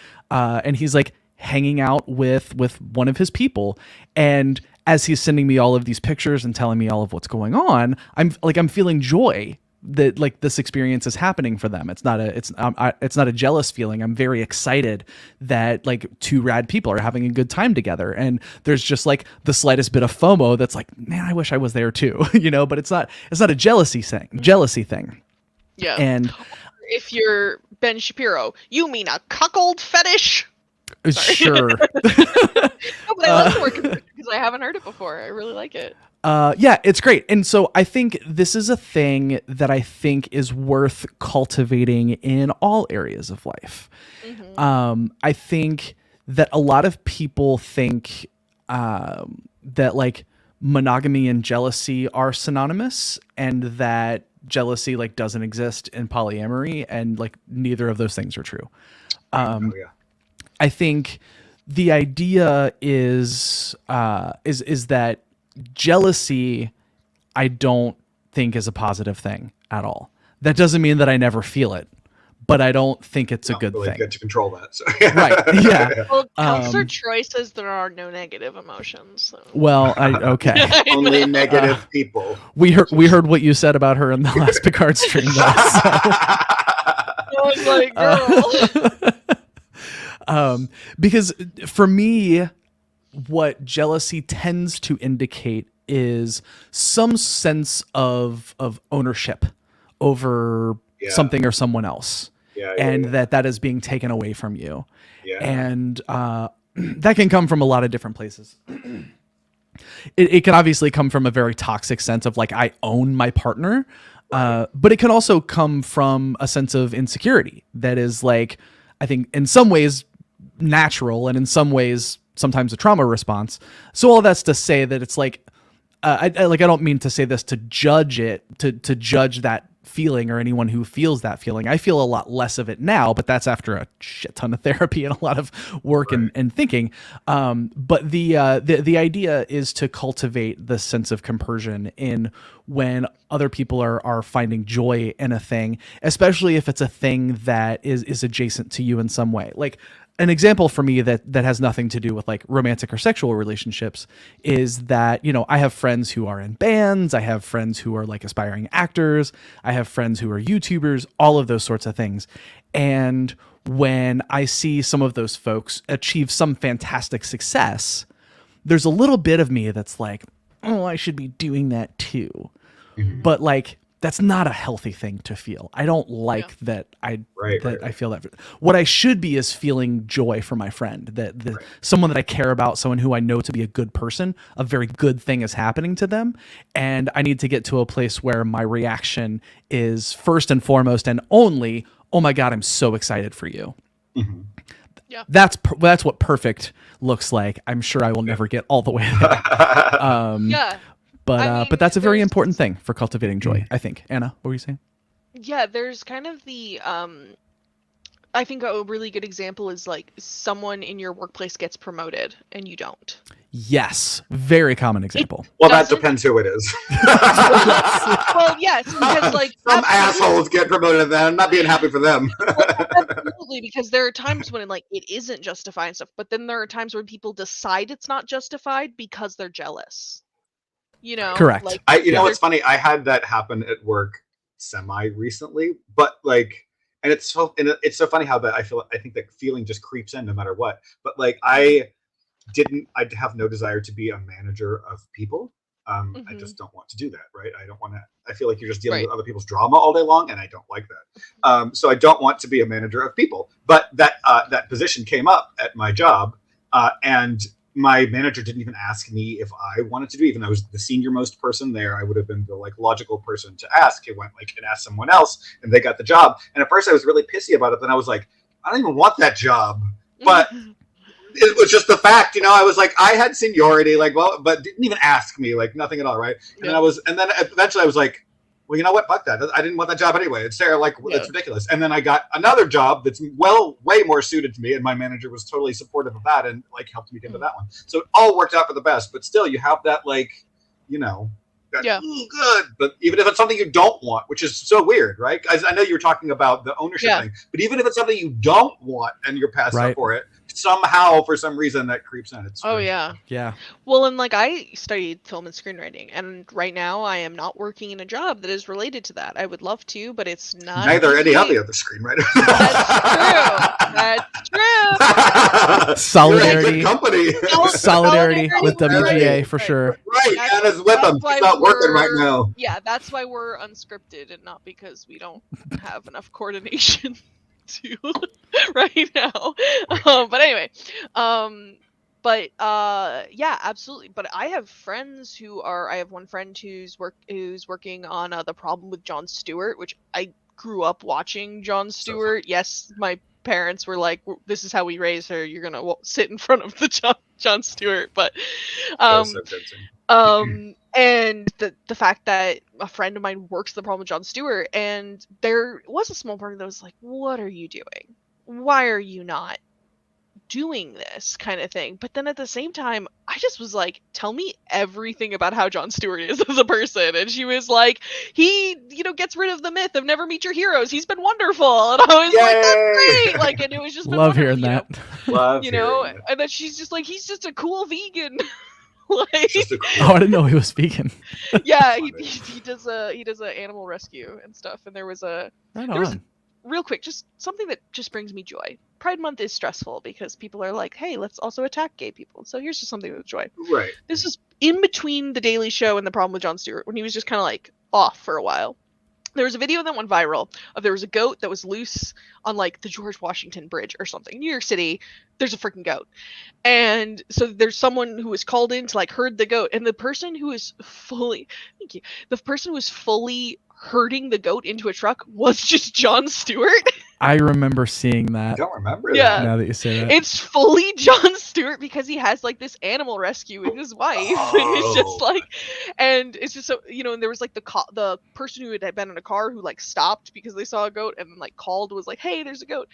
he's like hanging out with one of his people, and as he's sending me all of these pictures and telling me all of what's going on, I'm feeling joy that like this experience is happening for them. It's not a jealous feeling. I'm very excited that like two rad people are having a good time together, and there's just like the slightest bit of FOMO that's like, man, I wish I was there too, but it's not a jealousy thing. Yeah. And if you're Ben Shapiro, you mean a cuckold fetish? Sure. No, but I love the word because I haven't heard it before. I really like it. Yeah, it's great. And so I think this is a thing that I think is worth cultivating in all areas of life. Mm-hmm. I think that a lot of people think that like monogamy and jealousy are synonymous, and that jealousy like doesn't exist in polyamory, and like neither of those things are true. I think the idea is that jealousy, I don't think is a positive thing at all. That doesn't mean that I never feel it, but I don't think it's a good thing. Good to control that. So. Right. Yeah. Well, Counselor Troy says there are no negative emotions. So. Well, okay. Only negative people. We heard what you said about her in the last Picard stream, though. So. I was like, girl. Because for me, what jealousy tends to indicate is some sense of ownership over something or someone else, and that is being taken away from you. And that can come from a lot of different places. It can obviously come from a very toxic sense of like, I own my partner, but it can also come from a sense of insecurity that is like, I think in some ways natural, and in some ways sometimes a trauma response. So all that's to say that it's like, I don't mean to say this to judge it, to judge that feeling or anyone who feels that feeling. I feel a lot less of it now, but that's after a shit ton of therapy and a lot of work and thinking. But the idea is to cultivate the sense of compersion in when other people are finding joy in a thing, especially if it's a thing that is adjacent to you in some way. Like, an example for me that has nothing to do with like romantic or sexual relationships is that, I have friends who are in bands. I have friends who are like aspiring actors. I have friends who are YouTubers, all of those sorts of things. And when I see some of those folks achieve some fantastic success, there's a little bit of me that's like, oh, I should be doing that too. Mm-hmm. But like, that's not a healthy thing to feel. I don't like that I feel that. What I should be is feeling joy for my friend, that someone that I care about, someone who I know to be a good person, a very good thing is happening to them. And I need to get to a place where my reaction is first and foremost and only, oh my God, I'm so excited for you. Mm-hmm. Yeah. That's what perfect looks like. I'm sure I will never get all the way there. But that's a very important thing for cultivating joy, I think. Anna, what were you saying? Yeah, there's kind of the I think a really good example is like someone in your workplace gets promoted and you don't. Yes, very common example. Well, that depends who it is. Well, yes, because like some assholes get promoted and I'm not being happy for them. Absolutely, because there are times when like it isn't justified and stuff, but then there are times when people decide it's not justified because they're jealous. Correct. Like, what's funny? I had that happen at work semi recently, but like, and it's so funny how that I think that feeling just creeps in no matter what. But like, I have no desire to be a manager of people. I just don't want to do that. Right. I don't want to, I feel like you're just dealing with other people's drama all day long. And I don't like that. So I don't want to be a manager of people, but that position came up at my job. And my manager didn't even ask me if I wanted to do, even though I was the senior most person there. I would have been the like logical person to ask. It went like and asked someone else, and they got the job. And at first I was really pissy about it. Then I was like, I don't even want that job. But it was just the fact, I was like, I had seniority, like, well, but didn't even ask me, like nothing at all, right? Yeah. And then eventually I was like, well, you know what? Fuck that. I didn't want that job anyway. It's there, like, it's ridiculous. And then I got another job that's way more suited to me, and my manager was totally supportive of that and like helped me get into that one. So it all worked out for the best. But still, you have that like, good. But even if it's something you don't want, which is so weird, right? I know you were talking about the ownership thing, but even if it's something you don't want and you're passing up for it, somehow for some reason that creeps in. It's yeah. Well, and like I studied film and screenwriting, and right now I am not working in a job that is related to that. I would love to, but it's not. Neither any of the other screenwriters. That's true. Solidarity. Company. Solidarity with WGA for sure. Right, Anna's with them. She's not working right now. Yeah, that's why we're unscripted, and not because we don't have enough coordination to right now. But anyway, yeah, absolutely. But I have friends I have one friend who's working on The Problem with Jon Stewart, which I grew up watching Jon Stewart. Yes, my parents were like, this is how we raise her, you're gonna sit in front of the Jon Stewart. But and the fact that a friend of mine works The Problem with Jon Stewart, and there was a small part that was like, what are you doing? Why are you not doing this kind of thing? But then at the same time, I just was like, tell me everything about how Jon Stewart is as a person. And she was like, he gets rid of the myth of never meet your heroes, he's been wonderful. And I was like, that's great. Like, and it was just love hearing that. And then she's just like, he's just a cool vegan. Like, I didn't know he was vegan. Yeah, he does a animal rescue and stuff. And there was real quick, just something that just brings me joy. Pride Month is stressful because people are like, hey, let's also attack gay people. So here's just something with joy. Right. This is in between The Daily Show and The Problem with Jon Stewart, when he was just kind of like off for a while. There was a video that went viral of there was a goat that was loose on like the George Washington Bridge or something. New York City, there's a freaking goat. And so there's someone who was called in to like herd the goat. And the person who was fully herding the goat into a truck was just Jon Stewart. I remember seeing that. I don't remember that. Now that you say that. It's fully Jon Stewart because he has like this animal rescue with his wife. And it's just like, and it's just so, and there was like the person who had been in a car who like stopped because they saw a goat and like called, was like, hey, there's a goat.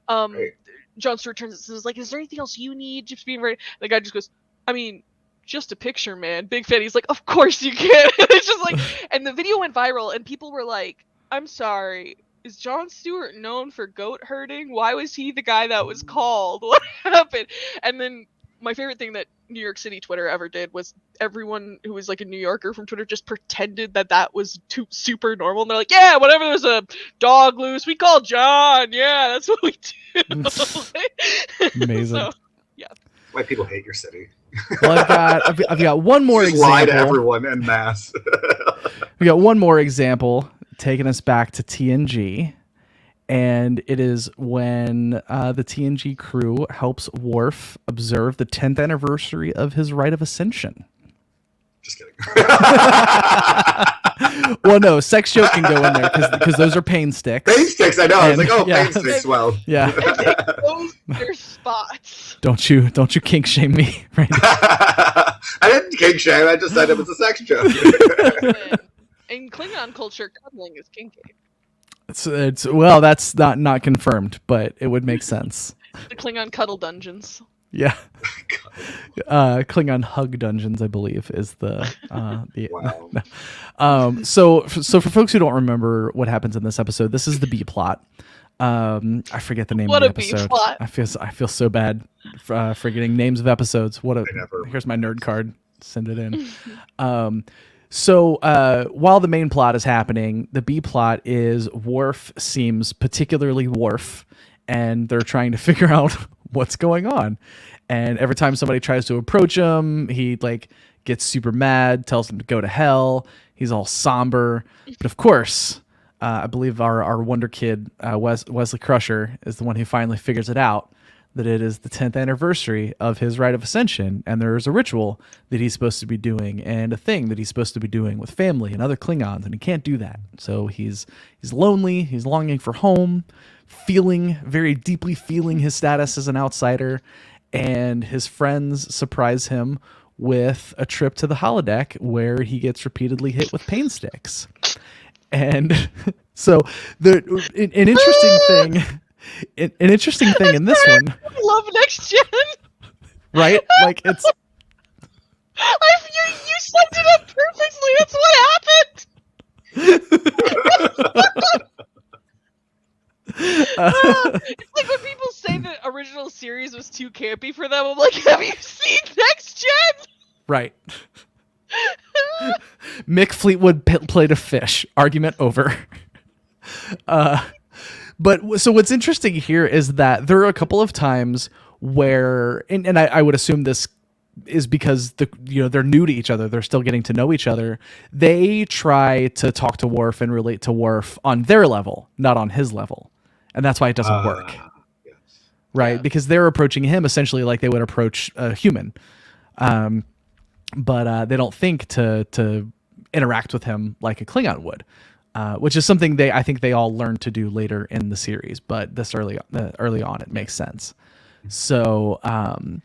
Right. Jon Stewart turns and says like, is there anything else you need? Just being very, the guy just goes, I mean, just a picture, man. Big fan. He's like, of course you can. It's just like, and the video went viral and people were like, I'm sorry, is Jon Stewart known for goat herding? Why was he the guy that was called? What happened? And then my favorite thing that New York City Twitter ever did was everyone who was like a New Yorker from Twitter just pretended that was super normal. And they're like, yeah, whenever there's a dog loose, we call John. Yeah, that's what we do. Amazing. So, yeah. Why people hate your city. Well, I've got one more example. Lie to everyone en masse. We got one more example taking us back to TNG, and it is when the TNG crew helps Worf observe the 10th anniversary of his rite of ascension. Just kidding. Well, no, sex joke can go in there because those are pain sticks. Pain sticks, I know. I was like, pain sticks. Well, yeah. Those are spots. Don't you kink shame me, right? I didn't kink shame. I just said it was a sex joke. In Klingon culture, cuddling is kinky. It's well, that's not confirmed, but it would make sense. The Klingon cuddle dungeons. Yeah. Klingon hug dungeons, I believe, is the wow. So for folks who don't remember what happens in this episode, this is the B plot. I forget the name of the episode. B-plot. I feel so bad forgetting names of episodes. Here's my nerd card. Send it in. So while the main plot is happening, the B plot is Worf seems particularly Worf, and they're trying to figure out what's going on. And every time somebody tries to approach him, he like gets super mad, tells them to go to hell. He's all somber. But of course, I believe our wonder kid, Wesley Crusher, is the one who finally figures it out that it is the 10th anniversary of his rite of ascension, and there's a ritual that he's supposed to be doing and a thing that he's supposed to be doing with family and other Klingons, and he can't do that. So he's lonely, he's longing for home, very deeply feeling his status as an outsider, and his friends surprise him with a trip to the holodeck where he gets repeatedly hit with pain sticks. And so an interesting thing in this one. I love Next Gen. Right? Like it's. You summed it up perfectly. That's what happened. It's like when people say the original series was too campy for them. I'm like, have you seen Next Gen? Right. Mick Fleetwood played a fish. Argument over. But so what's interesting here is that there are a couple of times where, and I would assume this is because they're new to each other. They're still getting to know each other. They try to talk to Worf and relate to Worf on their level, not on his level. And that's why it doesn't work. Yes. Right? Yeah. Because they're approaching him essentially like they would approach a human. But they don't think to interact with him like a Klingon would. Which is something I think they all learned to do later in the series, but this early on, it makes sense. So, but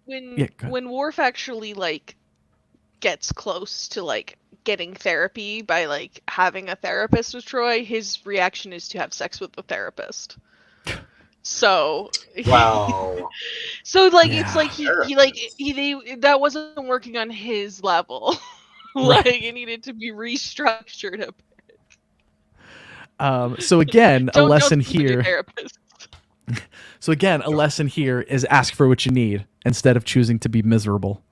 like, when Worf actually like gets close to like getting therapy by like having a therapist with Troy, his reaction is to have sex with the therapist. So wow. So like it's like he that wasn't working on his level. Like it needed to be restructured a bit. So again, a lesson here. So again, a lesson here is ask for what you need instead of choosing to be miserable.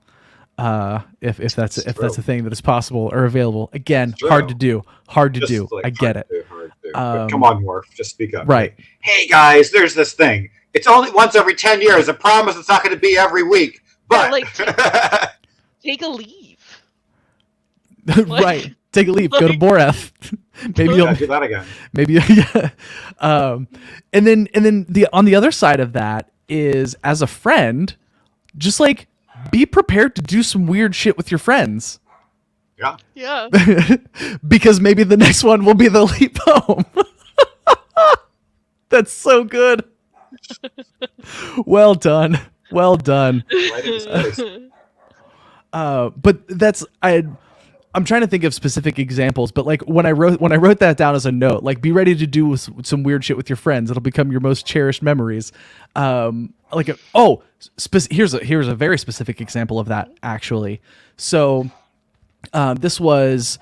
If that's a thing that is possible or available. Again, hard to do. Like, I get it. But come on, Worf, just speak up. Right. Hey guys, there's this thing. It's only once every 10 years. I promise it's not going to be every week. But like, take a leave. Right. Take a leave. Go to Boreth. Maybe you'll do that again. Maybe yeah. And then on the other side of that is, as a friend, just like be prepared to do some weird shit with your friends. Yeah. Yeah. Because maybe the next one will be the leap home. That's so good. Well done. But that's I'm trying to think of specific examples, but like when I wrote that down as a note, like be ready to do some weird shit with your friends. It'll become your most cherished memories. Here's a very specific example of that actually. So this was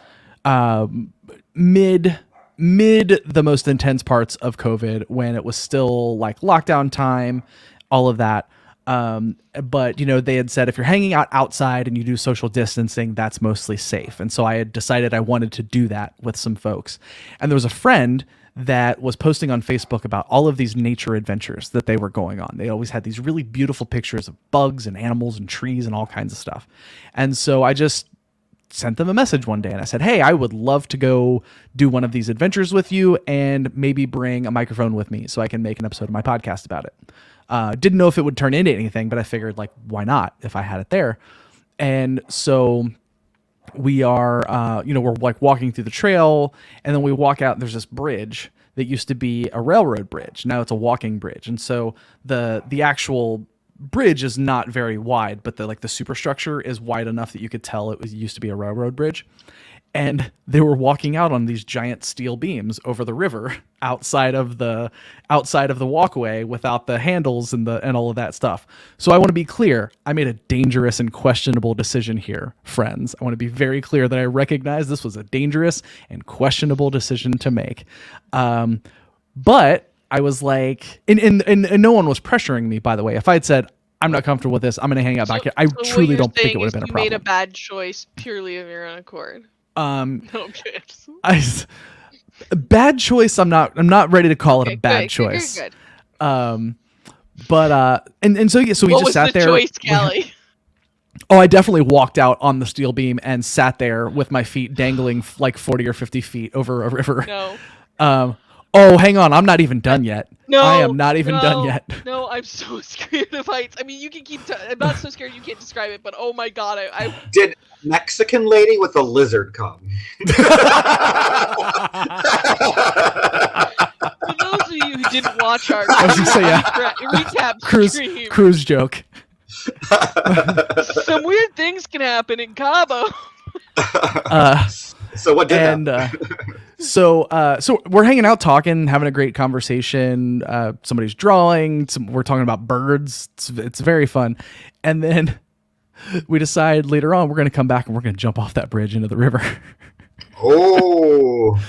mid the most intense parts of COVID when it was still like lockdown time, all of that. But they had said if you're hanging out outside and you do social distancing, that's mostly safe. And so I had decided I wanted to do that with some folks. And there was a friend that was posting on Facebook about all of these nature adventures that they were going on. They always had these really beautiful pictures of bugs and animals and trees and all kinds of stuff. And so I just sent them a message one day and I said, hey, I would love to go do one of these adventures with you and maybe bring a microphone with me so I can make an episode of my podcast about it. Didn't know if it would turn into anything, but I figured like, why not if I had it there? And so we are, we're like walking through the trail and then we walk out. There's this bridge that used to be a railroad bridge. Now it's a walking bridge. And so the actual bridge is not very wide, but the superstructure is wide enough that you could tell it used to be a railroad bridge. And they were walking out on these giant steel beams over the river outside of the walkway without the handles and all of that stuff. So I want to be clear. I made a dangerous and questionable decision here, friends. I want to be very clear that I recognize this was a dangerous and questionable decision to make. But I was like, and no one was pressuring me, by the way. If I had said, I'm not comfortable with this, I'm going to hang out back here, I truly don't think it would have been a problem. You made a bad choice purely of your own accord. Okay. Bad choice. I'm not ready to call it a bad choice. Good. But so we just sat there. What was the choice, Callie? I definitely walked out on the steel beam and sat there with my feet dangling like 40 or 50 feet over a river. No. Oh, hang on. I'm not even done yet. No, I am not even done yet. No, I'm so scared of heights. I mean, you can keep. I'm not so scared you can't describe it, but oh my god, I Did Mexican lady with a lizard come? For those of you who didn't watch our recap cruise joke. Some weird things can happen in Cabo. So what did happen? So we're hanging out, talking, having a great conversation. Somebody's drawing. We're talking about birds. It's very fun. And then we decide later on we're going to come back and we're going to jump off that bridge into the river. Oh.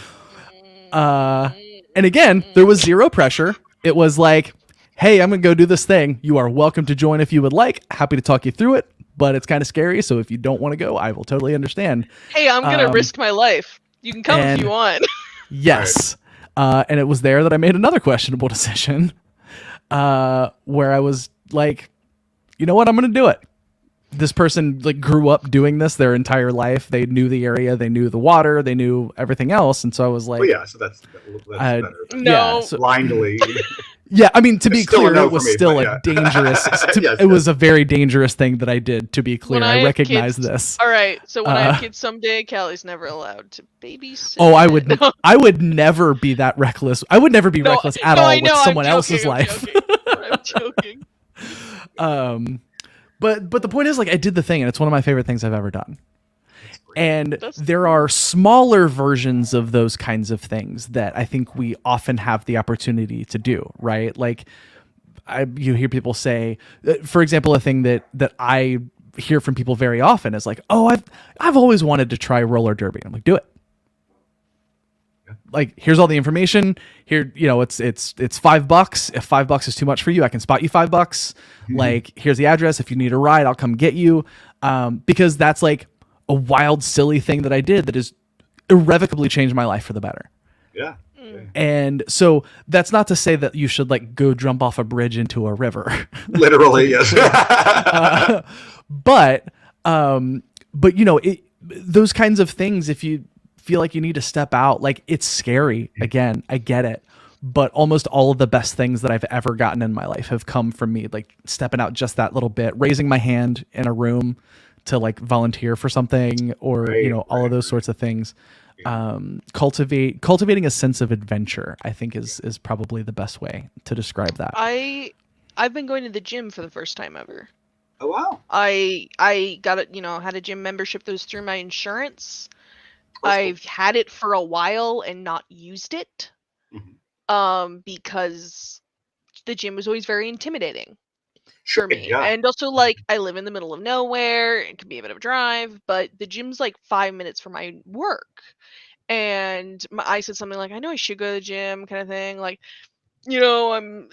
And again, there was zero pressure. It was like, hey, I'm going to go do this thing. You are welcome to join if you would like. Happy to talk you through it, but it's kind of scary. So if you don't want to go, I will totally understand. Hey, I'm going to risk my life. You can come if you want. Yes. And it was there that I made another questionable decision where I was like, you know what? I'm going to do it. This person like grew up doing this their entire life. They knew the area, they knew the water, they knew everything else. And so I was like, oh yeah, so that's better. No. Yeah, so, blindly. Yeah, I mean, to be clear, it was still a dangerous. It was a very dangerous thing that I did, to be clear. I recognize this. All right, so when I have kids someday, Callie's never allowed to babysit. Oh, I would never be that reckless. I would never be reckless at all with someone else's life. I'm joking. But the point is, like, I did the thing, and it's one of my favorite things I've ever done. And there are smaller versions of those kinds of things that I think we often have the opportunity to do, right? Like, you hear people say, for example, a thing that I hear from people very often is like, oh, I've always wanted to try roller derby. I'm like, do it. Like, here's all the information here. You know, it's $5. If $5 is too much for you, I can spot you $5. Mm-hmm. Like, here's the address. If you need a ride, I'll come get you. Because that's like a wild, silly thing that I did that has irrevocably changed my life for the better. Yeah. And so that's not to say that you should like go jump off a bridge into a river. Literally, yes. But you know, those kinds of things, if you feel like you need to step out, like, it's scary. Again, I get it. But almost all of the best things that I've ever gotten in my life have come from me, like stepping out just that little bit, raising my hand in a room to like volunteer for something, or, you know, all of those sorts of things. Cultivating a sense of adventure, I think is probably the best way to describe that. I've been going to the gym for the first time ever. Oh wow. I got it, you know, had a gym membership that was through my insurance. I've had it for a while and not used it. Mm-hmm. Because the gym was always very intimidating for me. Yeah. And also, like, I live in the middle of nowhere. It can be a bit of a drive, but the gym's like 5 minutes from my work. And I said something like, I know I should go to the gym, kind of thing. Like, you know,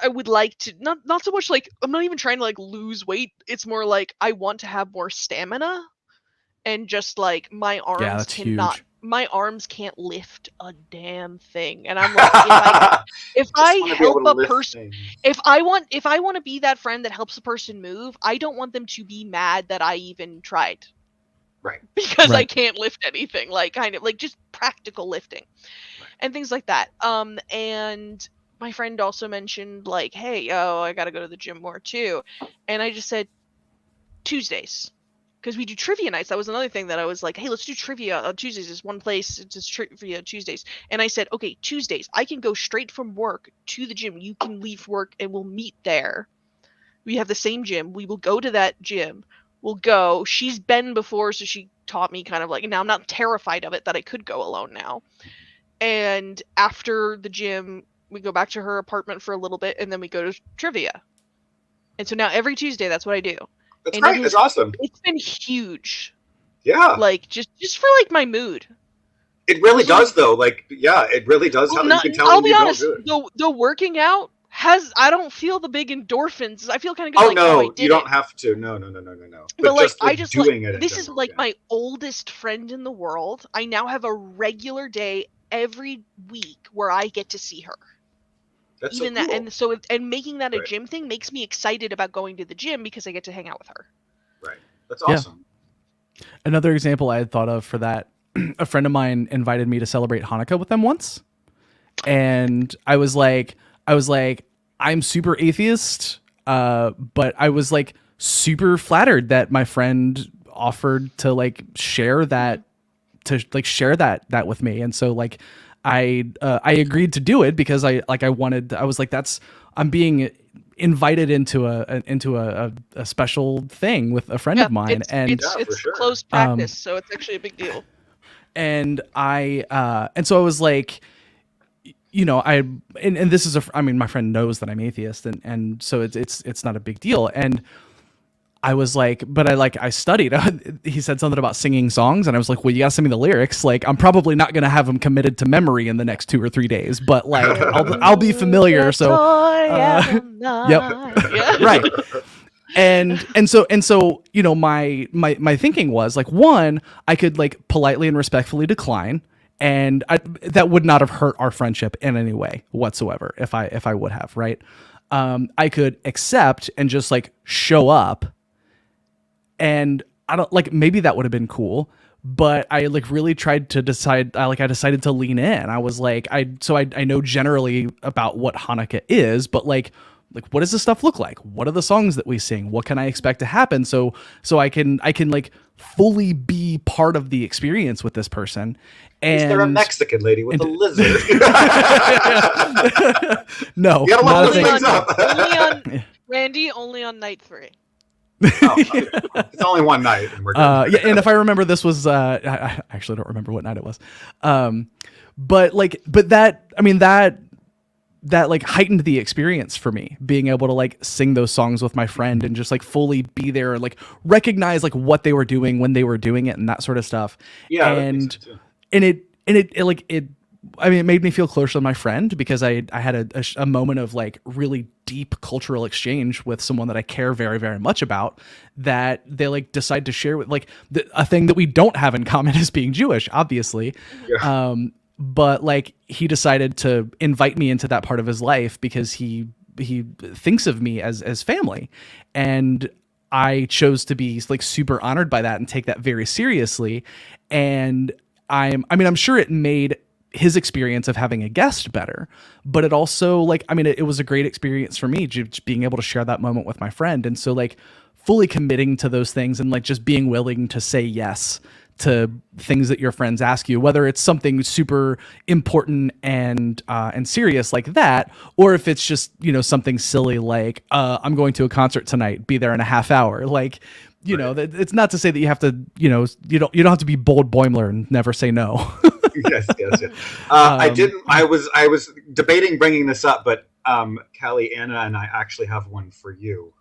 I would like to, not so much like, I'm not even trying to like lose weight. It's more like I want to have more stamina. And just like my arms my arms can't lift a damn thing. And I'm like, if I help a person, if I want to be that friend that helps a person move, I don't want them to be mad that I even tried. Right. Because I can't lift anything, like kind of like just practical lifting and things like that. And my friend also mentioned like, hey, I got to go to the gym more too. And I just said Tuesdays. Because we do trivia nights. That was another thing that I was like, hey, let's do trivia on Tuesdays. There's one place, it's just trivia Tuesdays. And I said, okay, Tuesdays, I can go straight from work to the gym. You can leave work and we'll meet there. We have the same gym. We will go to that gym. We'll go. She's been before, so she taught me kind of like, now I'm not terrified of it that I could go alone now. And after the gym, we go back to her apartment for a little bit and then we go to trivia. And so now every Tuesday, that's what I do. That's great. It's awesome. It's been huge. Yeah. Like just for like my mood. It really does though. Like, yeah, it really does. Well, you can tell. I'll be honest. The working out I don't feel the big endorphins. I feel kind of good. Oh like, no, you don't have to. No. But like, I just doing it. This is like my oldest friend in the world. I now have a regular day every week where I get to see her. That's even so cool. That, and so and making that a gym thing makes me excited about going to the gym because I get to hang out with her. Right. That's awesome. Yeah. Another example I had thought of for that, a friend of mine invited me to celebrate Hanukkah with them once. And I was like, I'm super atheist, but I was like super flattered that my friend offered to like share that with me. And so like I agreed to do it because I was like, I'm being invited into a special thing with a friend of mine, it's sure. closed practice, so it's actually a big deal. And so I was like, and this is my friend knows that I'm atheist, and so it's not a big deal. And I was like, but I studied. He said something about singing songs, and I was like, well, you gotta send me the lyrics. Like, I'm probably not gonna have them committed to memory in the next 2 or 3 days, but like, I'll be familiar. So, yep, Yeah. right. And so my thinking was like, one, I could like politely and respectfully decline, and that would not have hurt our friendship in any way whatsoever if I would have, right? I could accept and just like show up. And I don't like, maybe that would have been cool, but I like really tried to decide. I decided to lean in. I was like, I know generally about what Hanukkah is, but like what does this stuff look like? What are the songs that we sing? What can I expect to happen? So I can like fully be part of the experience with this person. And is there a Mexican lady with a lizard? No, you gotta things up. Only on night 3. It's only one night, and we're good. Yeah, and if I remember, this was I actually don't remember what night it was, but that like heightened the experience for me, being able to like sing those songs with my friend and just like fully be there and like recognize like what they were doing when they were doing it and that sort of stuff. Yeah, and it made me feel closer to my friend because I had a moment of like really deep cultural exchange with someone that I care very, very much about, that they like decide to share with like a thing that we don't have in common as being Jewish, obviously. Yeah. But like he decided to invite me into that part of his life because he thinks of me as family, and I chose to be like super honored by that and take that very seriously. And I'm sure it made his experience of having a guest better, but it also like, it was a great experience for me just being able to share that moment with my friend. And so like fully committing to those things and like just being willing to say yes to things that your friends ask you, whether it's something super important and serious like that, or if it's just, something silly like, I'm going to a concert tonight, be there in a half hour. Like, it's not to say that you have to, you don't have to be Bold Boimler and never say no. yes. I was debating bringing this up, but Callie, Anna, and I actually have one for you,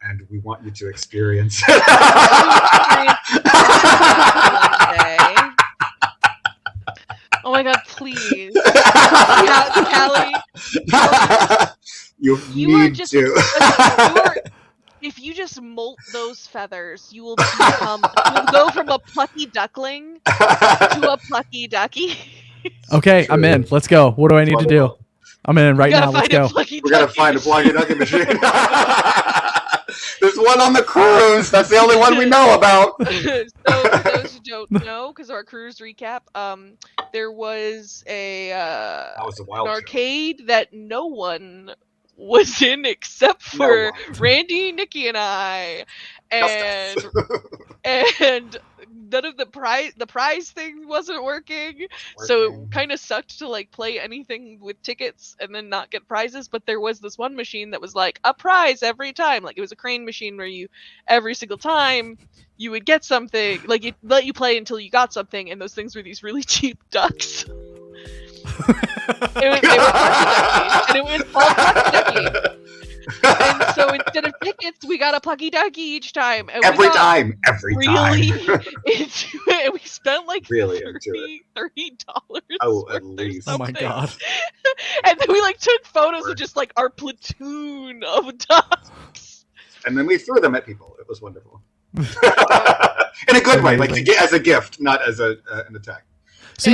and we want you to experience it. Oh my god, please. Callie. You need to. If you just molt those feathers, you will go from a plucky duckling to a plucky ducky. Okay, I'm in. Let's go. What do I need to do? I'm in right now. Let's go. We gotta find a plucky ducky machine. There's one on the cruise. That's the only one we know about. So for those who don't know, because our cruise recap, there was an arcade that no one was in except for Randy, Nikki, and I, and none of the prize thing wasn't working. So it kind of sucked to like play anything with tickets and then not get prizes. But there was this one machine that was like a prize every time. Like it was a crane machine where every single time you would get something. Like it let you play until you got something, and those things were these really cheap ducks. They were plucky duckies, and it was called plucky ducky. And so instead of tickets, we got a plucky ducky each time. And every time. Into it. And we spent like $30. Oh, at least. Oh my god. And then we like took photos of just like our platoon of ducks. And then we threw them at people. It was wonderful. In a good way, like to get as a gift, not as an attack. So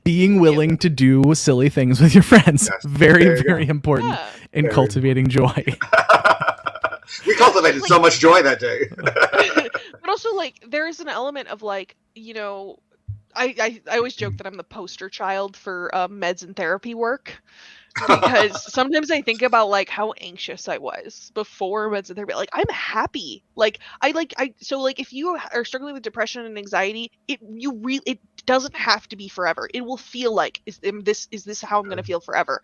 being willing to do silly things with your friends, very, very important in cultivating joy. We cultivated so much joy that day. But also, like, there is an element of, like, I always joke that I'm the poster child for meds and therapy work. Because sometimes I think about like how anxious I was before meds and therapy. Like I'm happy. So if you are struggling with depression and anxiety, it doesn't have to be forever. It will feel like is this how I'm gonna feel forever?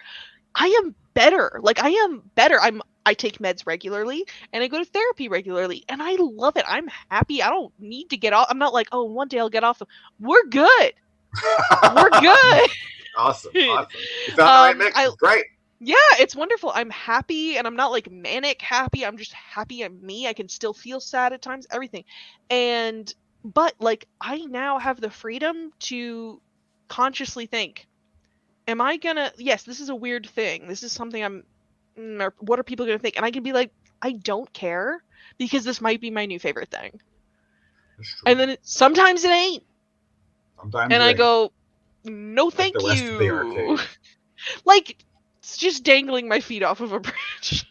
I am better. Like I am better. I take meds regularly and I go to therapy regularly and I love it. I'm happy. I don't need to get off. I'm not like, oh, one day I'll get off them. We're good. We're good. Awesome. You found the right mix. It's great. Yeah, it's wonderful. I'm happy and I'm not like manic happy. I'm just happy I'm me. I can still feel sad at times, everything. But like I now have the freedom to consciously think, am I gonna, yes, this is a weird thing. This is something what are people gonna think? And I can be like, I don't care because this might be my new favorite thing. And then sometimes it ain't. Sometimes and I go, no, thank you. Like, it's just dangling my feet off of a bridge.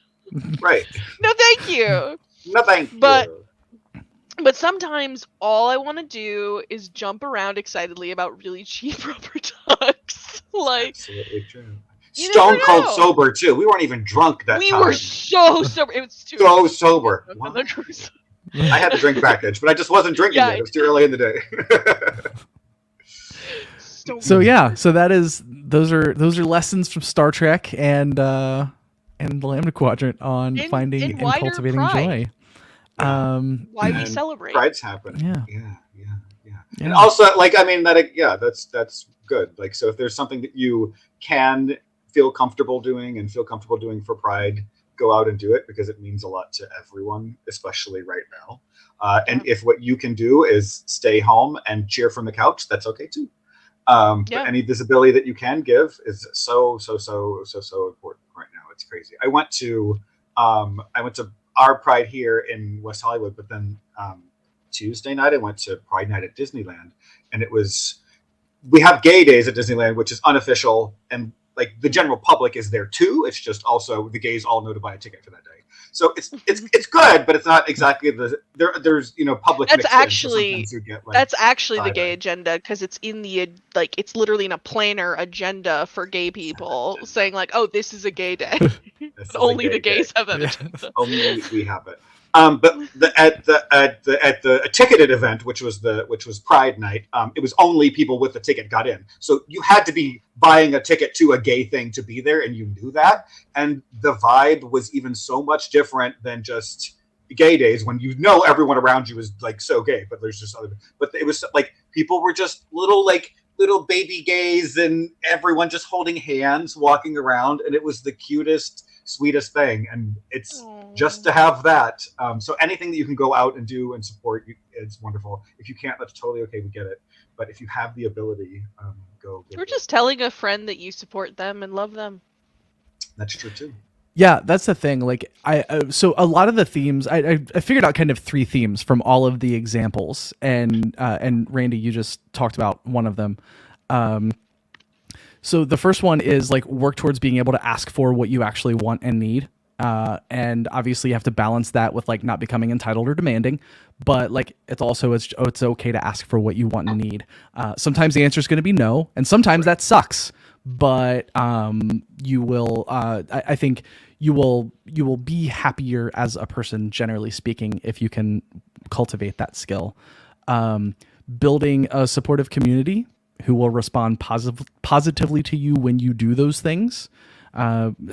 Right. No, thank you. No, thank you. But sometimes all I want to do is jump around excitedly about really cheap rubber ducks. Like, absolutely true. Stone cold sober too. We weren't even drunk that time. We were so sober. It was too so sober. I had the drink package, but I just wasn't drinking yet. It was too early in the day. So those are lessons from Star Trek and the Lambda Quadrant on finding and cultivating joy. Why we celebrate. Prides happen. Yeah. And also, like, I mean, that's good. Like, so if there's something that you can feel comfortable doing and feel comfortable doing for Pride, go out and do it because it means a lot to everyone, especially right now. And if what you can do is stay home and cheer from the couch, that's okay too. But any visibility that you can give is so important right now. It's crazy. I went to our Pride here in West Hollywood, but then Tuesday night I went to Pride Night at Disneyland, and we have gay days at Disneyland, which is unofficial, and like the general public is there too. It's just also the gays all know to buy a ticket for that day. So it's good, but it's not exactly there's public. That's actually the gay agenda, because it's in it's literally in a planner agenda for gay people saying like, oh, this is a gay day. Only the gays have that agenda. Only we have it. But at the ticketed event, which was Pride Night, it was only people with the ticket got in. So you had to be buying a ticket to a gay thing to be there, and you knew that. And the vibe was even so much different than just gay days when everyone around you is like so gay. But there's just other. But it was like people were just little baby gays, and everyone just holding hands, walking around, and it was the cutest, sweetest thing. And it's just to have that. So anything that you can go out and do and support, it's wonderful. If you can't, that's totally okay. We get it. But if you have the ability, go. We're just telling a friend that you support them and love them. That's true too. Yeah, that's the thing. Like so a lot of the themes, I figured out kind of 3 themes from all of the examples, and Randy, you just talked about one of them. So the first one is like work towards being able to ask for what you actually want and need. And obviously you have to balance that with like not becoming entitled or demanding, but like it's okay to ask for what you want and need. Sometimes the answer is going to be no, and sometimes that sucks, but you will I think you will be happier as a person, generally speaking, if you can cultivate that skill. Building a supportive community who will respond positively to you when you do those things.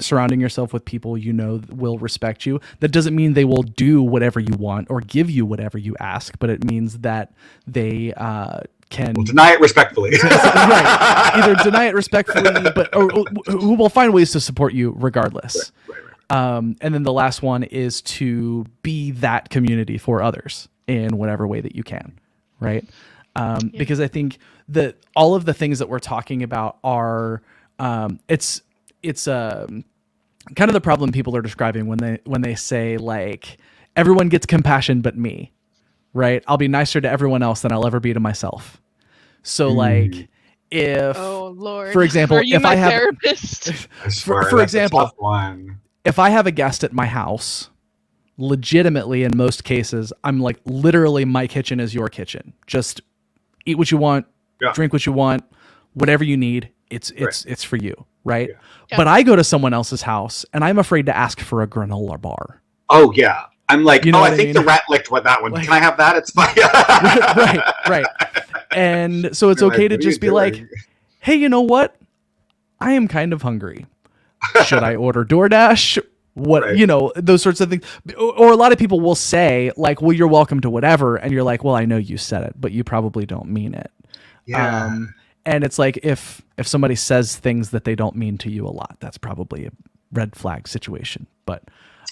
Surrounding yourself with people will respect you. That doesn't mean they will do whatever you want or give you whatever you ask, but it means that they can deny it respectfully. Right. Either deny it respectfully, or who will find ways to support you regardless. Right. And then the last one is to be that community for others in whatever way that you can. Right. Because I think that all of the things that we're talking about are it's kind of the problem people are describing when they say like everyone gets compassion but me, right? I'll be nicer to everyone else than I'll ever be to myself. So like if, oh Lord, for example, are you if my I have therapist? for example, if I have a guest at my house, legitimately in most cases, I'm like literally my kitchen is your kitchen. Just eat what you want, drink what you want, whatever you need. It's for you, right? Yeah. But I go to someone else's house and I'm afraid to ask for a granola bar. Oh yeah, I'm like, you know I think the rat licked that one. Like, can I have that? It's fine. right. And so it's okay to just be like, hey, you know what? I am kind of hungry. Should I order DoorDash? What, those sorts of things. Or a lot of people will say like, well, you're welcome to whatever. And you're like, well, I know you said it, but you probably don't mean it. Yeah. And it's like, if somebody says things that they don't mean to you a lot, that's probably a red flag situation. But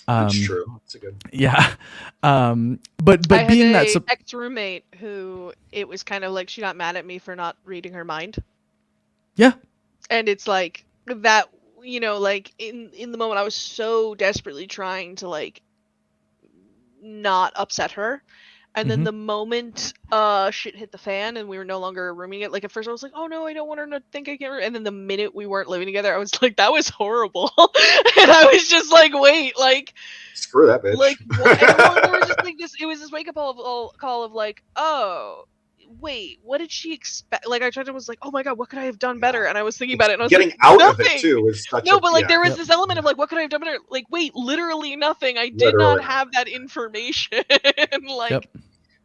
that's true. That's a good. Yeah. But I being had that ex-roommate who it was kind of like she got mad at me for not reading her mind. Yeah. And it's like that, like in the moment I was so desperately trying to like not upset her. And then the moment shit hit the fan and we were no longer rooming it, like at first I was like, oh no, I don't want her to think I can't. And then the minute we weren't living together, I was like, that was horrible. And I was just like, wait, like, screw that bitch. Like, what? And there was just like this. It was this wake up call of like, oh, wait, what did she expect? Like I tried to was like, oh my god, what could I have done better? And I was thinking about it, and I was getting like, out nothing. of it too was such but like there was this element of like, what could I have done better? Like, wait, literally nothing. I did not have that information. Like.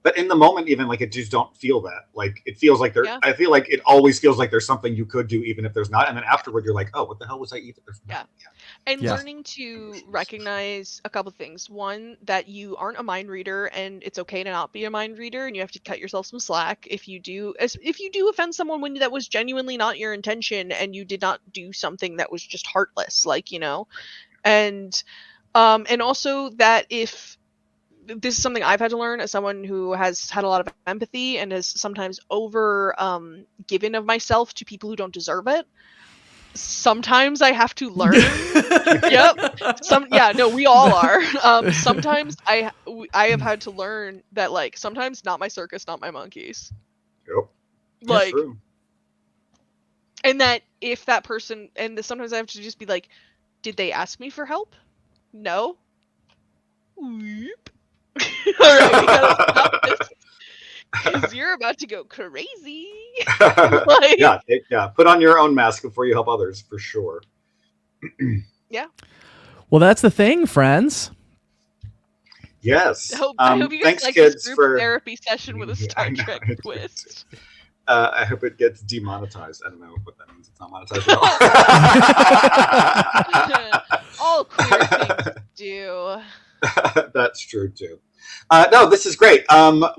But in the moment, even like it just don't feel that. Like it feels like there. Yeah. I feel like it always feels like there's something you could do, even if there's not. And then afterward, you're like, oh, what the hell was I even? Yeah. And learning to recognize a couple things. One, that you aren't a mind reader, and it's okay to not be a mind reader, and you have to cut yourself some slack if you do offend someone when that was genuinely not your intention, and you did not do something that was just heartless, like and also that if. This is something I've had to learn as someone who has had a lot of empathy and has sometimes given of myself to people who don't deserve it. Sometimes I have to learn. Yep. We all are. Sometimes I have had to learn that like sometimes not my circus, not my monkeys. Yep. Like, and that if that person, and sometimes I have to just be like, did they ask me for help? No. Whoop. All right, we gotta stop this because you're about to go crazy. Like, yeah. Put on your own mask before you help others, for sure. Yeah. Well, that's the thing, friends. Yes. I hope you guys like this group therapy session with a Star Trek twist. I hope it gets demonetized. I don't know what that means. It's not monetized at all. All queer things do. That's true too. No, this is great.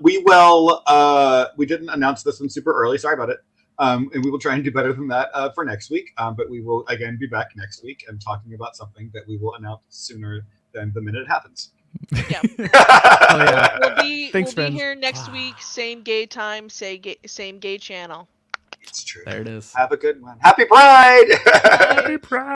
We didn't announce this one super early. Sorry about it. And we will try and do better than that for next week. But we will again be back next week and talking about something that we will announce sooner than the minute it happens. Yeah. We'll be here next week. Same gay time. Same gay channel. It's true. There it is. Have a good one. Happy Pride. Happy Pride.